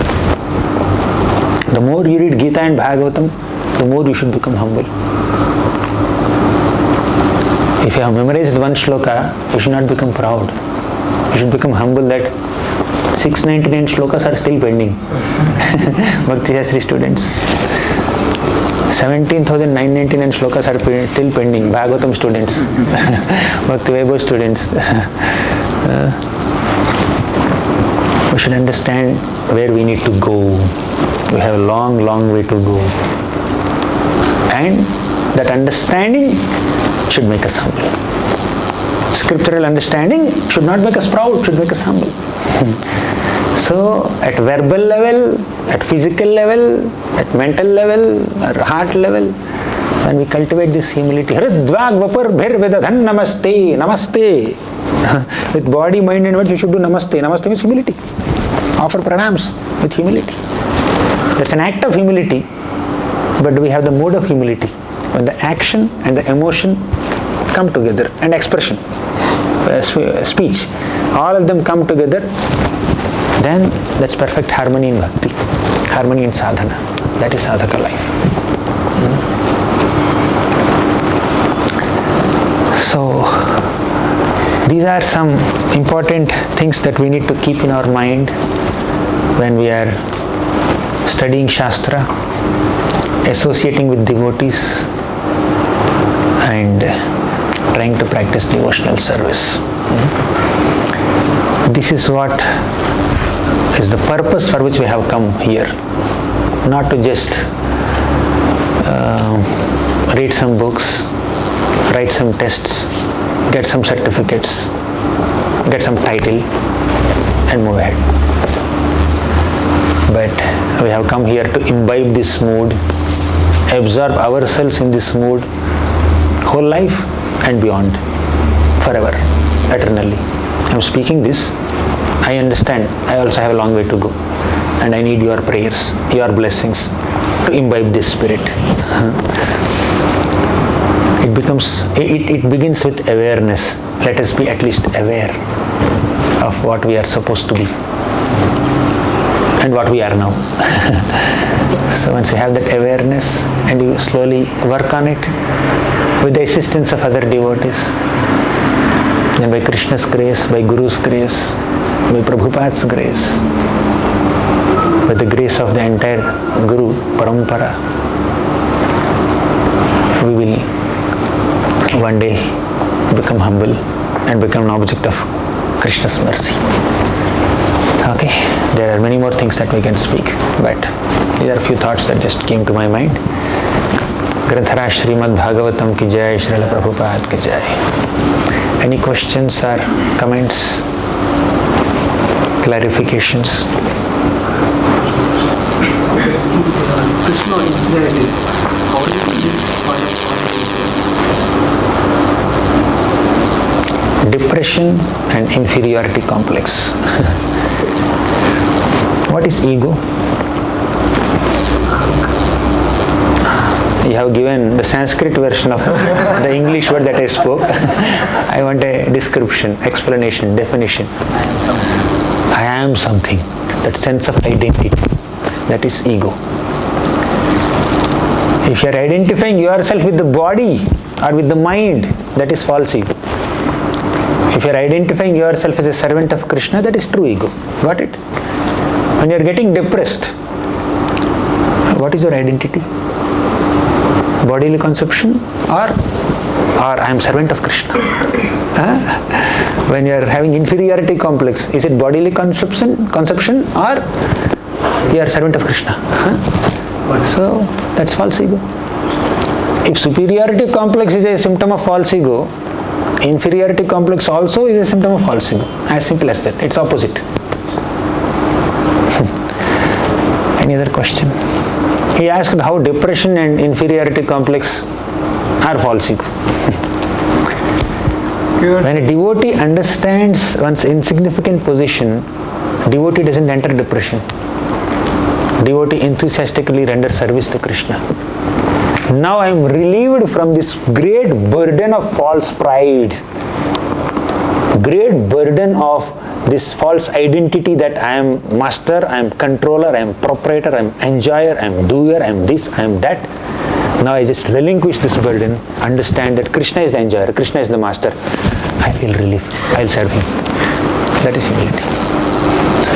The more you read Gita and Bhagavatam, the more you should become humble. If you have memorized one shloka, you should not become proud. You should become humble that 699 shlokas are still pending. Bhakti Shastri students. 17,999 shlokas are still pending. Bhagavatam students. Bhakti Vaibhav students. We should understand where we need to go. We have a long, long way to go. And that understanding should make us humble. Scriptural understanding should not make us proud, should make us humble. So, at verbal level, at physical level, at mental level, at heart level, when we cultivate this humility, Hridvag Vapur Bhir Vedadhan Namaste, Namaste. With body, mind and words, you should do Namaste. Namaste means humility. Offer pranams with humility. That's an act of humility, but we have the mode of humility. When the action and the emotion come together, and expression, speech, all of them come together, then that's perfect harmony in bhakti, harmony in sadhana. That is sadhaka life. So, these are some important things that we need to keep in our mind when we are studying Shastra, associating with devotees, and trying to practice devotional service. This is what is the purpose for which we have come here. Not to just read some books, write some tests, get some certificates, get some title, and move ahead. But we have come here to imbibe this mood, absorb ourselves in this mood, whole life and beyond, forever, eternally. I am speaking this, I understand, I also have a long way to go. And I need your prayers, your blessings to imbibe this spirit. It begins with awareness. Let us be at least aware of what we are supposed to be and what we are now. So once you have that awareness and you slowly work on it with the assistance of other devotees, then by Krishna's grace, by Guru's grace, by Prabhupada's grace, by the grace of the entire Guru Parampara, we will one day become humble and become an object of Krishna's mercy. Okay, there are many more things that we can speak, but these are a few thoughts that just came to my mind. Granthara Srimad Bhagavatam ki jai, Srila Prabhupada ki jai. Any questions or comments, clarifications? Krishna inferiority. How do you Depression and inferiority complex. What is ego? You have given the Sanskrit version of the English word that I spoke. I want a description, explanation, definition. I am something. That sense of identity. That is ego. If you are identifying yourself with the body or with the mind, that is false ego. If you are identifying yourself as a servant of Krishna, that is true ego. Got it? When you are getting depressed, what is your identity? Bodily conception or I am servant of Krishna? When you are having inferiority complex, is it bodily conception or you are servant of Krishna? So that's false ego. If superiority complex is a symptom of false ego, inferiority complex also is a symptom of false ego. As simple as that. It's opposite. Any other question? He asked how depression and inferiority complex are false ego. When a devotee understands one's insignificant position, devotee doesn't enter depression. Devotee enthusiastically renders service to Krishna. Now I am relieved from this great burden of false pride, great burden of this false identity that I am master, I am controller, I am proprietor, I am enjoyer, I am doer, I am this, I am that. Now I just relinquish this burden, understand that Krishna is the enjoyer, Krishna is the master. I feel relief, I will serve him. That is humility.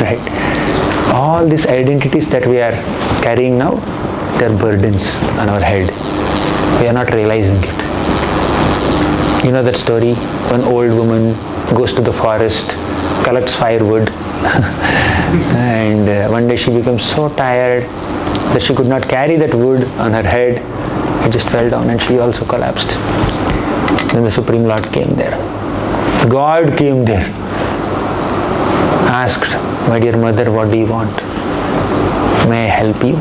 Right? All these identities that we are carrying now, they are burdens on our head. We are not realizing it. You know that story? One old woman goes to the forest, collects firewood, and one day she becomes so tired that she could not carry that wood on her head. It just fell down and she also collapsed. Then the Supreme Lord came there. God came there. Asked, my dear mother, what do you want? May I help you?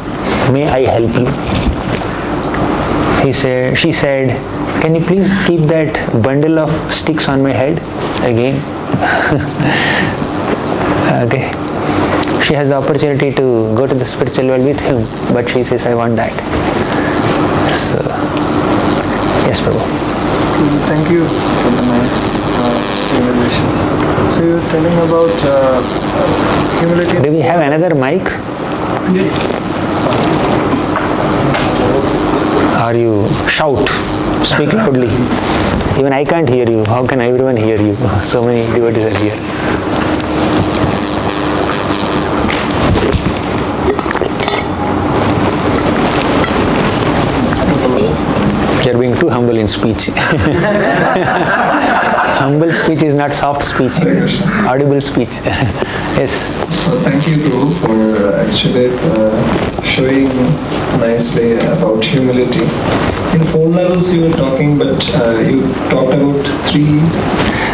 May I help you? She said, can you please keep that bundle of sticks on my head again? Okay. She has the opportunity to go to the spiritual world with him, but she says, I want that. So, yes, Prabhu. Thank you for the nice revelations. So you were telling about humility. Do we have another mic? Yes. Or you shout, speak loudly. Even I can't hear you. How can everyone hear you? So many devotees are here. You are being too humble in speech. Humble speech is not soft speech, audible speech. Yes. So thank you, Guru, for actually showing nicely about humility. In 4 levels you were talking, but you talked about 3.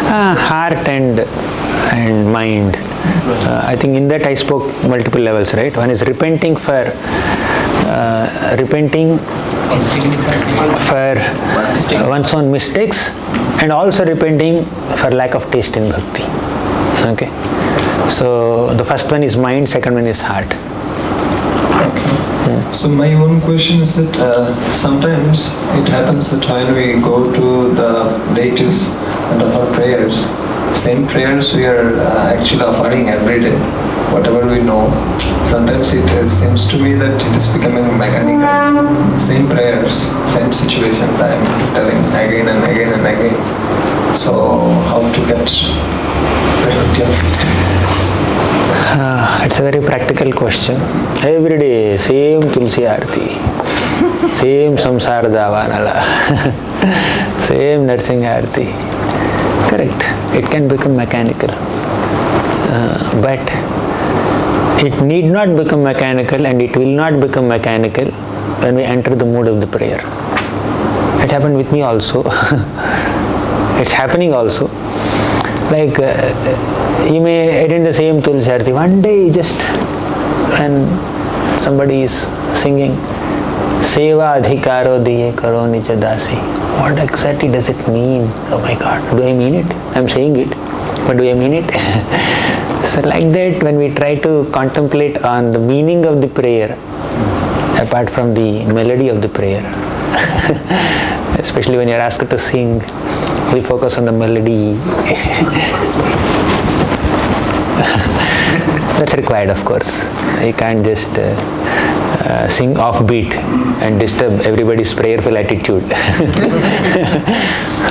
Heart and mind. I think in that I spoke multiple levels, right? One is repenting for one's own mistakes, and also repenting for lack of taste in bhakti. Okay. So the first one is mind, second one is heart. Okay. So my one question is that sometimes it happens that when we go to the deities and offer prayers, same prayers we are actually offering every day, whatever we know. Sometimes it seems to me that it is becoming mechanical. Same prayers, same situation that I'm telling again and again and again. So how to get rid of it? It's a very practical question. Every day, same Tulsi Aarti, same Samsara Davanala, same Nursing Aarti. Correct. It can become mechanical. But it need not become mechanical, and it will not become mechanical when we enter the mood of the prayer. It happened with me also. It's happening also. Like you may attend the same Tulsi Aarti. One day just when somebody is singing Seva Adhikaro Diye Karo Nija Dasi. What exactly does it mean? Oh my God, do I mean it? I'm saying it, but do I mean it? So like that, when we try to contemplate on the meaning of the prayer, apart from the melody of the prayer, especially when you're asked to sing, we focus on the melody. That's required, of course. You can't just sing offbeat and disturb everybody's prayerful attitude.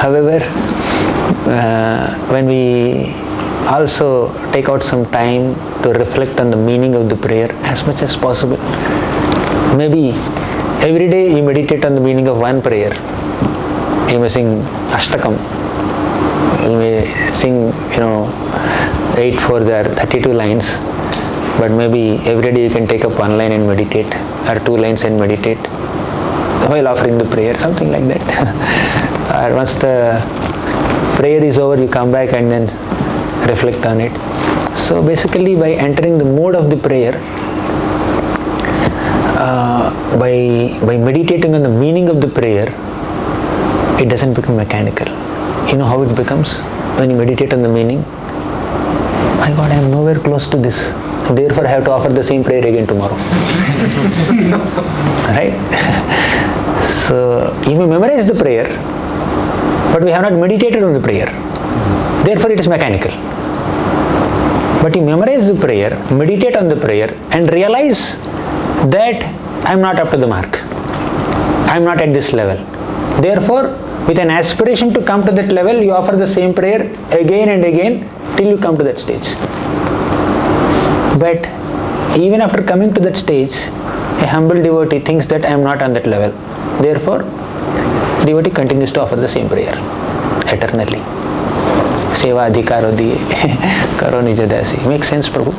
However, when we also take out some time to reflect on the meaning of the prayer as much as possible. Maybe every day you meditate on the meaning of one prayer. You may sing Ashtakam. You may sing, 8 4s are 32 lines. But maybe every day you can take up one line and meditate, or 2 lines and meditate. while offering the prayer, something like that. Or once the prayer is over, you come back and then reflect on it. So basically, by entering the mode of the prayer, by meditating on the meaning of the prayer, it doesn't become mechanical. You know how it becomes when you meditate on the meaning? My God, I am nowhere close to this. Therefore, I have to offer the same prayer again tomorrow. Right? So, you may memorize the prayer, but we have not meditated on the prayer. Therefore, it is mechanical. But you memorize the prayer, meditate on the prayer, and realize that I am not up to the mark. I am not at this level. Therefore, with an aspiration to come to that level, you offer the same prayer again and again till you come to that stage. But even after coming to that stage, a humble devotee thinks that I am not on that level. Therefore, devotee continues to offer the same prayer eternally. Seva adhikaro diye karo nija dasi. Makes sense, Prabhu?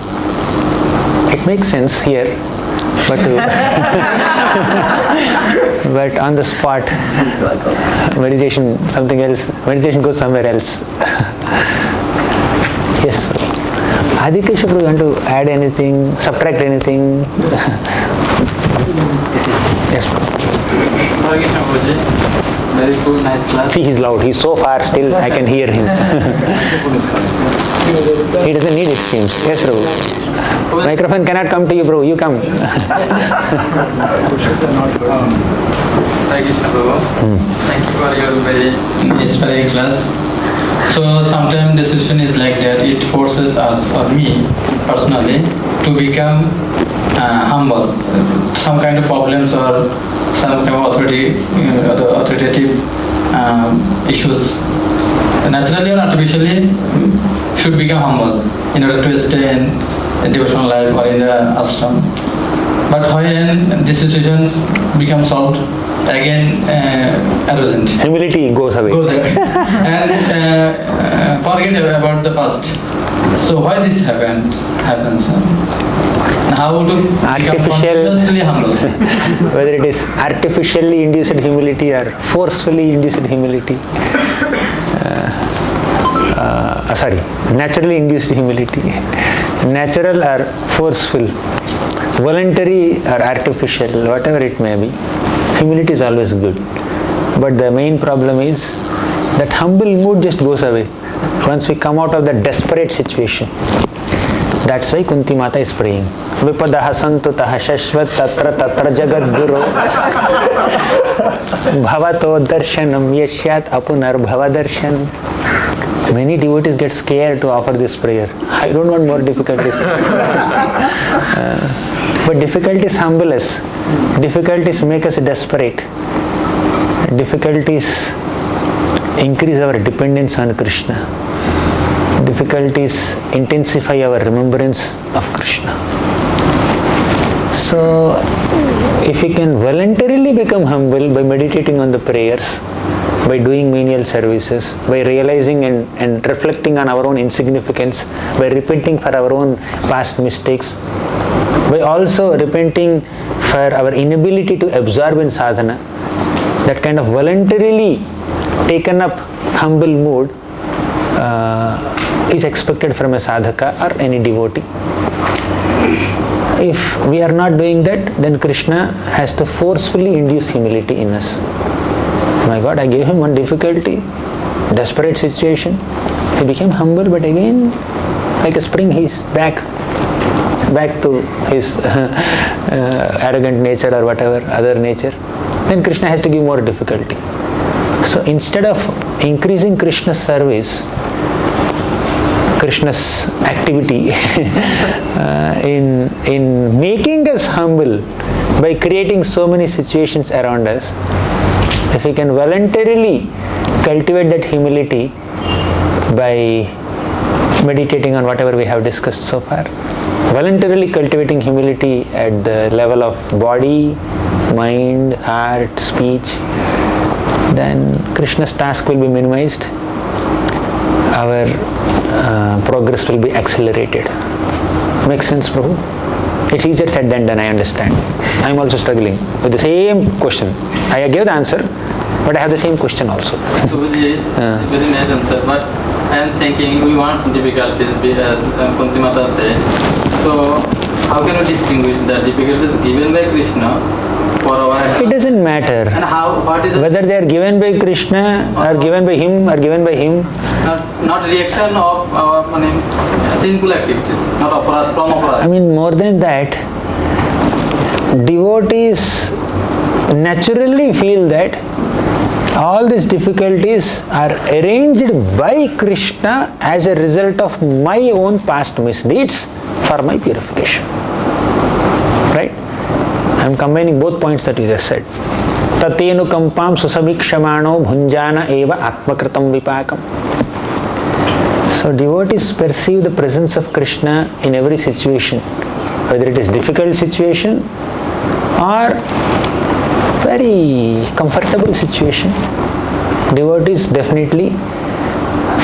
It makes sense here, but but on the spot, meditation something else. Meditation goes somewhere else. Yes, Prabhu. Adhikesha, Prabhu, you want to add anything, subtract anything? Yes, Prabhu. Very good, nice class. See, he's loud. He's so far still, I can hear him. He doesn't need it, seems. Yes, Prabhu. Microphone cannot come to you, Prabhu. You come. Thank you, Prabhu. Thank you for your very inspiring class. So sometimes the session is like that. It forces us, or me personally, to become humble. Some kind of problems or some kind of authoritative issues, naturally or artificially, should become humble in order to stay in devotional life or in the ashram. But when these situations become solved, again arrogant. Humility goes away. And forget about the past. So why this happens? How to become continuously humble? Whether it is artificially induced humility or forcefully induced humility. Naturally induced humility. Natural or forceful. Voluntary or artificial, whatever it may be. Humility is always good. But the main problem is that humble mood just goes away once we come out of that desperate situation. That's why Kunti Mata is praying. Vipadaha santutaha shashvat tatra tatra jagat guru bhavato darshanam yashyat apunar bhavadarshan. Many devotees get scared to offer this prayer. I don't want more difficulties. But difficulties humble us. Difficulties make us desperate. Difficulties increase our dependence on Krishna. Difficulties intensify our remembrance of Krishna. So, if we can voluntarily become humble by meditating on the prayers, by doing menial services, by realizing and reflecting on our own insignificance, by repenting for our own past mistakes, by also repenting for our inability to absorb in sadhana, that kind of voluntarily taken up humble mood is expected from a sadhaka or any devotee. If we are not doing that, then Krishna has to forcefully induce humility in us. My God, I gave him one difficulty, desperate situation. He became humble, but again, like a spring, he's back to his arrogant nature or whatever, other nature. Then Krishna has to give more difficulty. So instead of increasing Krishna's service, Krishna's activity in making us humble by creating so many situations around us, if we can voluntarily cultivate that humility by meditating on whatever we have discussed so far, voluntarily cultivating humility at the level of body, mind, heart, speech, then Krishna's task will be minimized. Our progress will be accelerated. Makes sense, Prabhu? It's easier said than done, I understand. I'm also struggling with the same question. I gave the answer, but I have the same question also. So very nice answer, but I am thinking we want some difficulties, as Kuntimata said. So how can we distinguish the difficulties given by Krishna for our... It doesn't matter And how, what is whether they are given by Krishna or given by him or given by him. not reaction of sinful activities, not aparat, from aparat. I mean, more than that, devotees naturally feel that all these difficulties are arranged by Krishna as a result of my own past misdeeds for my purification. Right? I am combining both points that you just said. Tatenu kampam susamikshamaano bhunjana eva atmakritam vipakam. So devotees perceive the presence of Krishna in every situation, whether it is difficult situation or very comfortable situation. Devotees definitely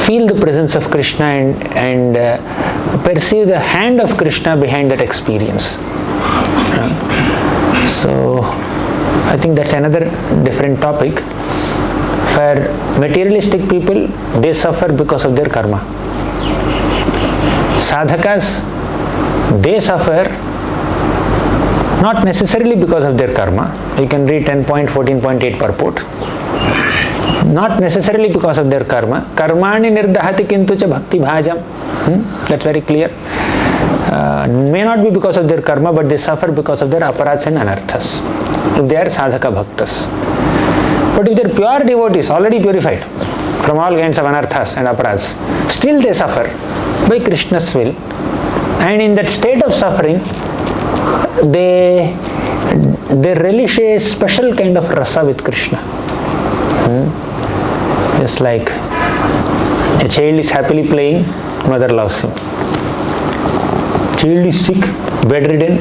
feel the presence of Krishna and perceive the hand of Krishna behind that experience. So I think that's another different topic. For materialistic people, they suffer because of their karma. Sadhakas, they suffer not necessarily because of their karma. You can read 10.14.8 purport. Not necessarily because of their karma. Karmani nirdahati kintu cha bhakti bhajam. That's very clear. May not be because of their karma, but they suffer because of their aparats and anarthas. If they are sadhaka bhaktas. But if they are pure devotees, already purified from all kinds of anarthas and aparats, still they suffer by Krishna's will. And in that state of suffering, they relish a special kind of rasa with Krishna. Just like a child is happily playing, mother loves him. Child is sick, bedridden,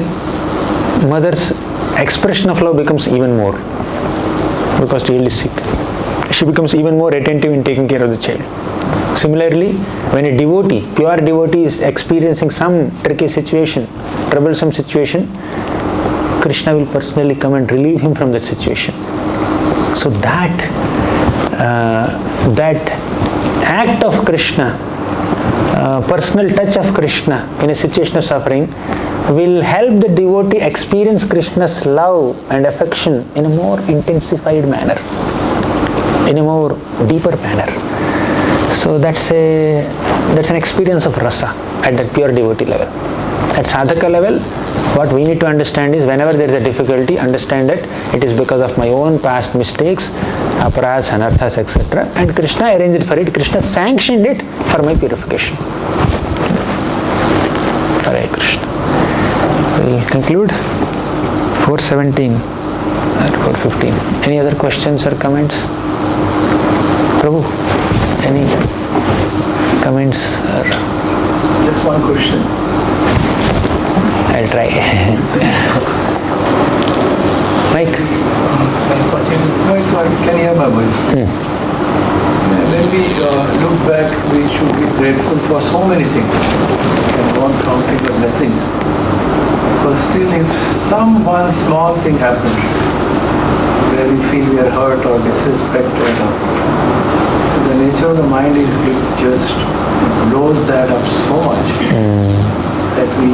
mother's expression of love becomes even more because child is sick. She becomes even more attentive in taking care of the child. Similarly, when a devotee, pure devotee is experiencing some tricky situation, troublesome situation, Krishna will personally come and relieve him from that situation. So that act of Krishna, personal touch of Krishna in a situation of suffering will help the devotee experience Krishna's love and affection in a more intensified manner, in a more deeper manner. So that's an experience of rasa at that pure devotee level. At sadhaka level, what we need to understand is whenever there is a difficulty, understand that it is because of my own past mistakes, aparas, anarthas, etc. And Krishna arranged for it. Krishna sanctioned it for my purification. Hare Krishna. We'll conclude 4:17 or 4:15. Any other questions or comments? Prabhu, any comments or? Just one question. I'll try. Mike? No, it's fine. Can you hear my voice? When we look back, we should be grateful for so many things and go on counting the blessings. But still, if some one small thing happens where we feel we are hurt or disrespected, so the nature of the mind is it just blows that up so much that we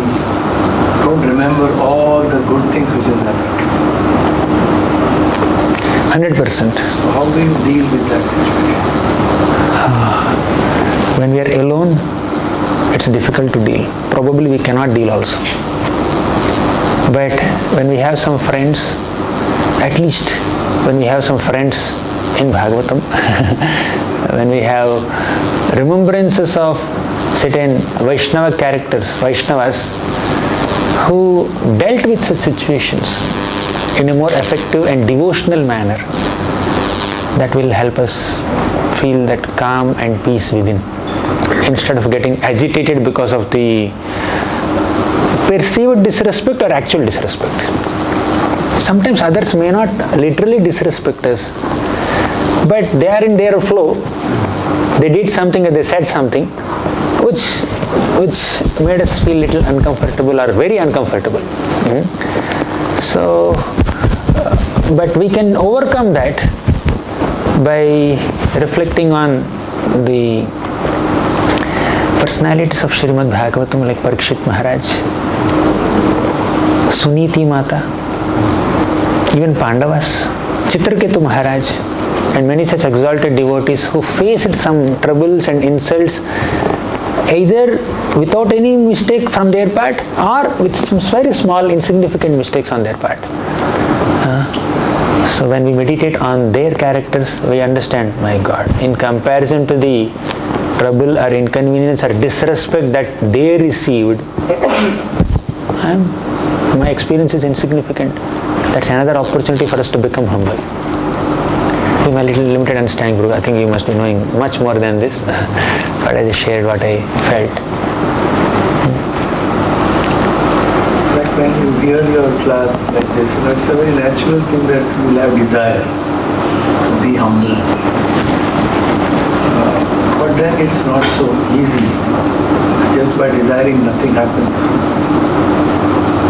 don't remember all the good things which has happened. 100%. So how do you deal with that situation? When we are alone, it's difficult to deal. Probably we cannot deal also. But when we have some friends, at least when we have some friends in Bhagavatam, when we have remembrances of certain Vaishnava characters, Vaishnavas, who dealt with such situations in a more effective and devotional manner, that will help us feel that calm and peace within, instead of getting agitated because of the perceived disrespect or actual disrespect. Sometimes others may not literally disrespect us, but they are in their flow. They did something or they said something which which made us feel little uncomfortable or very uncomfortable. So, but we can overcome that by reflecting on the personalities of Srimad Bhagavatam, like Parikshit Maharaj, Suniti Mata, even Pandavas, Chitraketu Maharaj, and many such exalted devotees who faced some troubles and insults either without any mistake from their part or with some very small insignificant mistakes on their part. So when we meditate on their characters, we understand, my God, in comparison to the trouble or inconvenience or disrespect that they received, my experience is insignificant. That's another opportunity for us to become humble. With my little limited understanding, Guru, I think you must be knowing much more than this, but I just shared what I felt. Like when you hear your class like this, it's a very natural thing that you will have desire to be humble. But then it's not so easy. Just by desiring, nothing happens.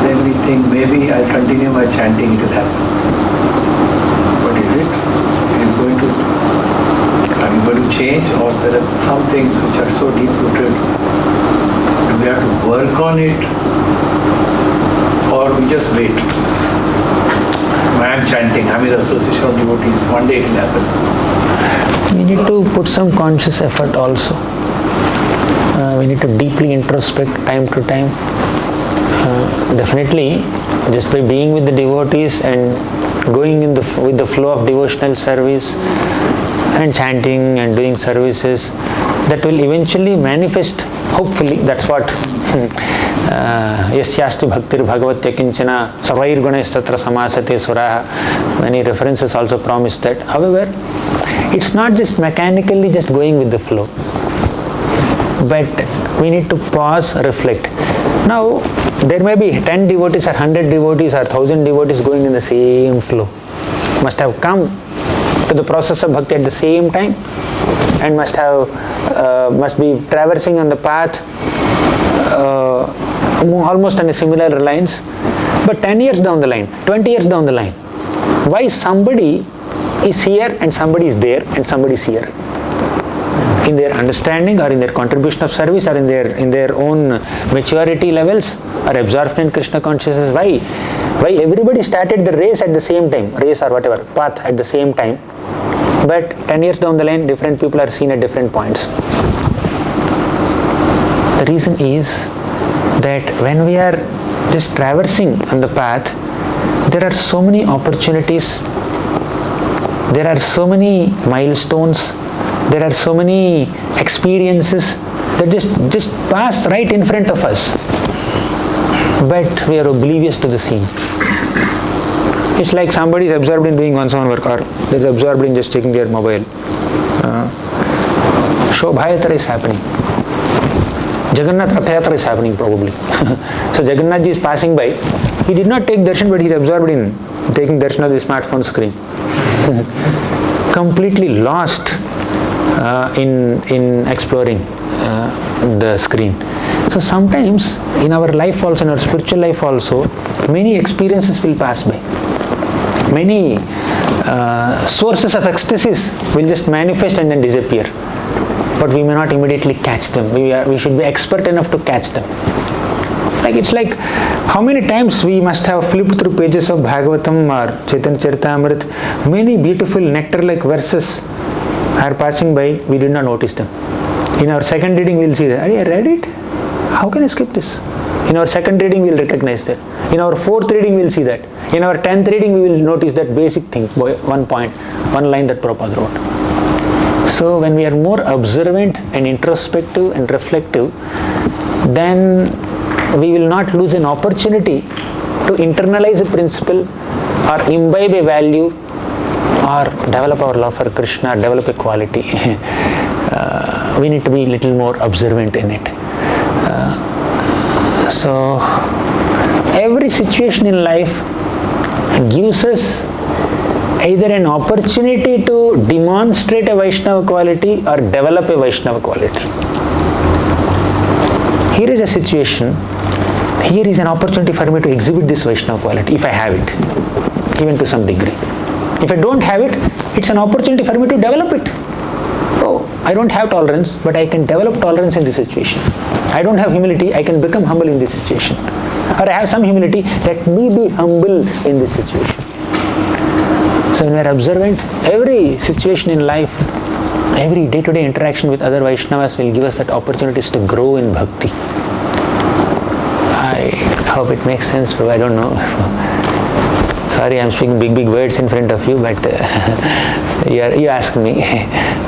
Then we think maybe I'll continue my chanting, it will happen. But is it? Are you going to change, or there are some things which are so deep rooted? Do we have to work on it, or we just wait? I am chanting, I'm in the association of devotees, one day it will happen. We need to put some conscious effort also. We need to deeply introspect time to time. Definitely, just by being with the devotees and going with the flow of devotional service and chanting and doing services, that will eventually manifest, hopefully. That's what yasyasti bhaktir bhagavatya kinchana savair gunash tatra samasate suraha. Many references also promise that. However, it's not just mechanically just going with the flow, but we need to pause, reflect. Now, there may be 10 devotees or 100 devotees or 1000 devotees going in the same flow. Must have come to the process of bhakti at the same time and must be traversing on the path almost on a similar lines. But 10 years down the line, 20 years down the line, why somebody is here and somebody is there and somebody is here? In their understanding or in their contribution of service or in their own maturity levels or absorption in Krishna consciousness. Why everybody started the race at the same time, race or whatever, path at the same time, but 10 years down the line different people are seen at different points. The reason is that when we are just traversing on the path, there are so many opportunities, there are so many milestones, there are so many experiences that just pass right in front of us, but we are oblivious to the scene. It's like somebody is absorbed in doing one's own work, or is absorbed in just taking their mobile. Shobhayatra is happening. Jagannath Rathayatra is happening probably. So Jagannath ji is passing by. He did not take darshan, but he is absorbed in taking darshan of the smartphone screen. Completely lost in exploring the screen. So sometimes in our life also, in our spiritual life also, many experiences will pass by. Many sources of ecstasies will just manifest and then disappear. But we may not immediately catch them. We should be expert enough to catch them. Like it's like how many times we must have flipped through pages of Bhagavatam or Chaitanya Charitamrita. Many beautiful nectar-like verses are passing by, we did not notice them. In our second reading we will see that, I read it? How can I skip this? In our second reading we will recognize that. In our fourth reading we will see that. In our 10th reading we will notice that basic thing, one line that Prabhupada wrote. So when we are more observant and introspective and reflective, then we will not lose an opportunity to internalize a principle or imbibe a value or develop our love for Krishna, develop a quality. We need to be a little more observant in it. So every situation in life gives us either an opportunity to demonstrate a Vaishnava quality or develop a Vaishnava quality. here is a situation, here is an opportunity for me to exhibit this Vaishnava quality if I have it, even to some degree. If I don't have it, it's an opportunity for me to develop it. Oh, I don't have tolerance, but I can develop tolerance in this situation. I don't have humility, I can become humble in this situation. Or I have some humility, let me be humble in this situation. So when we are observant, every situation in life, every day-to-day interaction with other Vaishnavas will give us that opportunities to grow in bhakti. I hope it makes sense, but I don't know. Sorry, I'm speaking big words in front of you, but you asked me.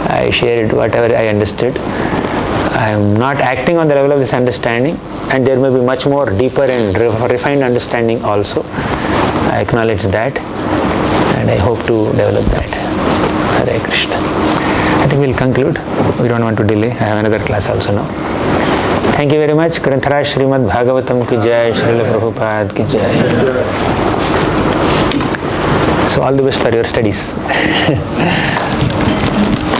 I shared whatever I understood. I am not acting on the level of this understanding, and there may be much more deeper and refined understanding also. I acknowledge that, and I hope to develop that. Hare Krishna. I think we'll conclude. We don't want to delay. I have another class also now. Thank you very much. Granthara Srimad Bhagavatam ki jai, Srila Prabhupada ki jai. So all the best for your studies.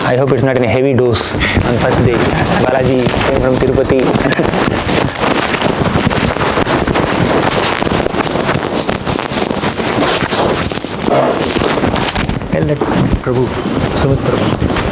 I hope it's not a heavy dose on first day. Balaji came from Tirupati. Tell that Prabhu, Sumit Prabhu.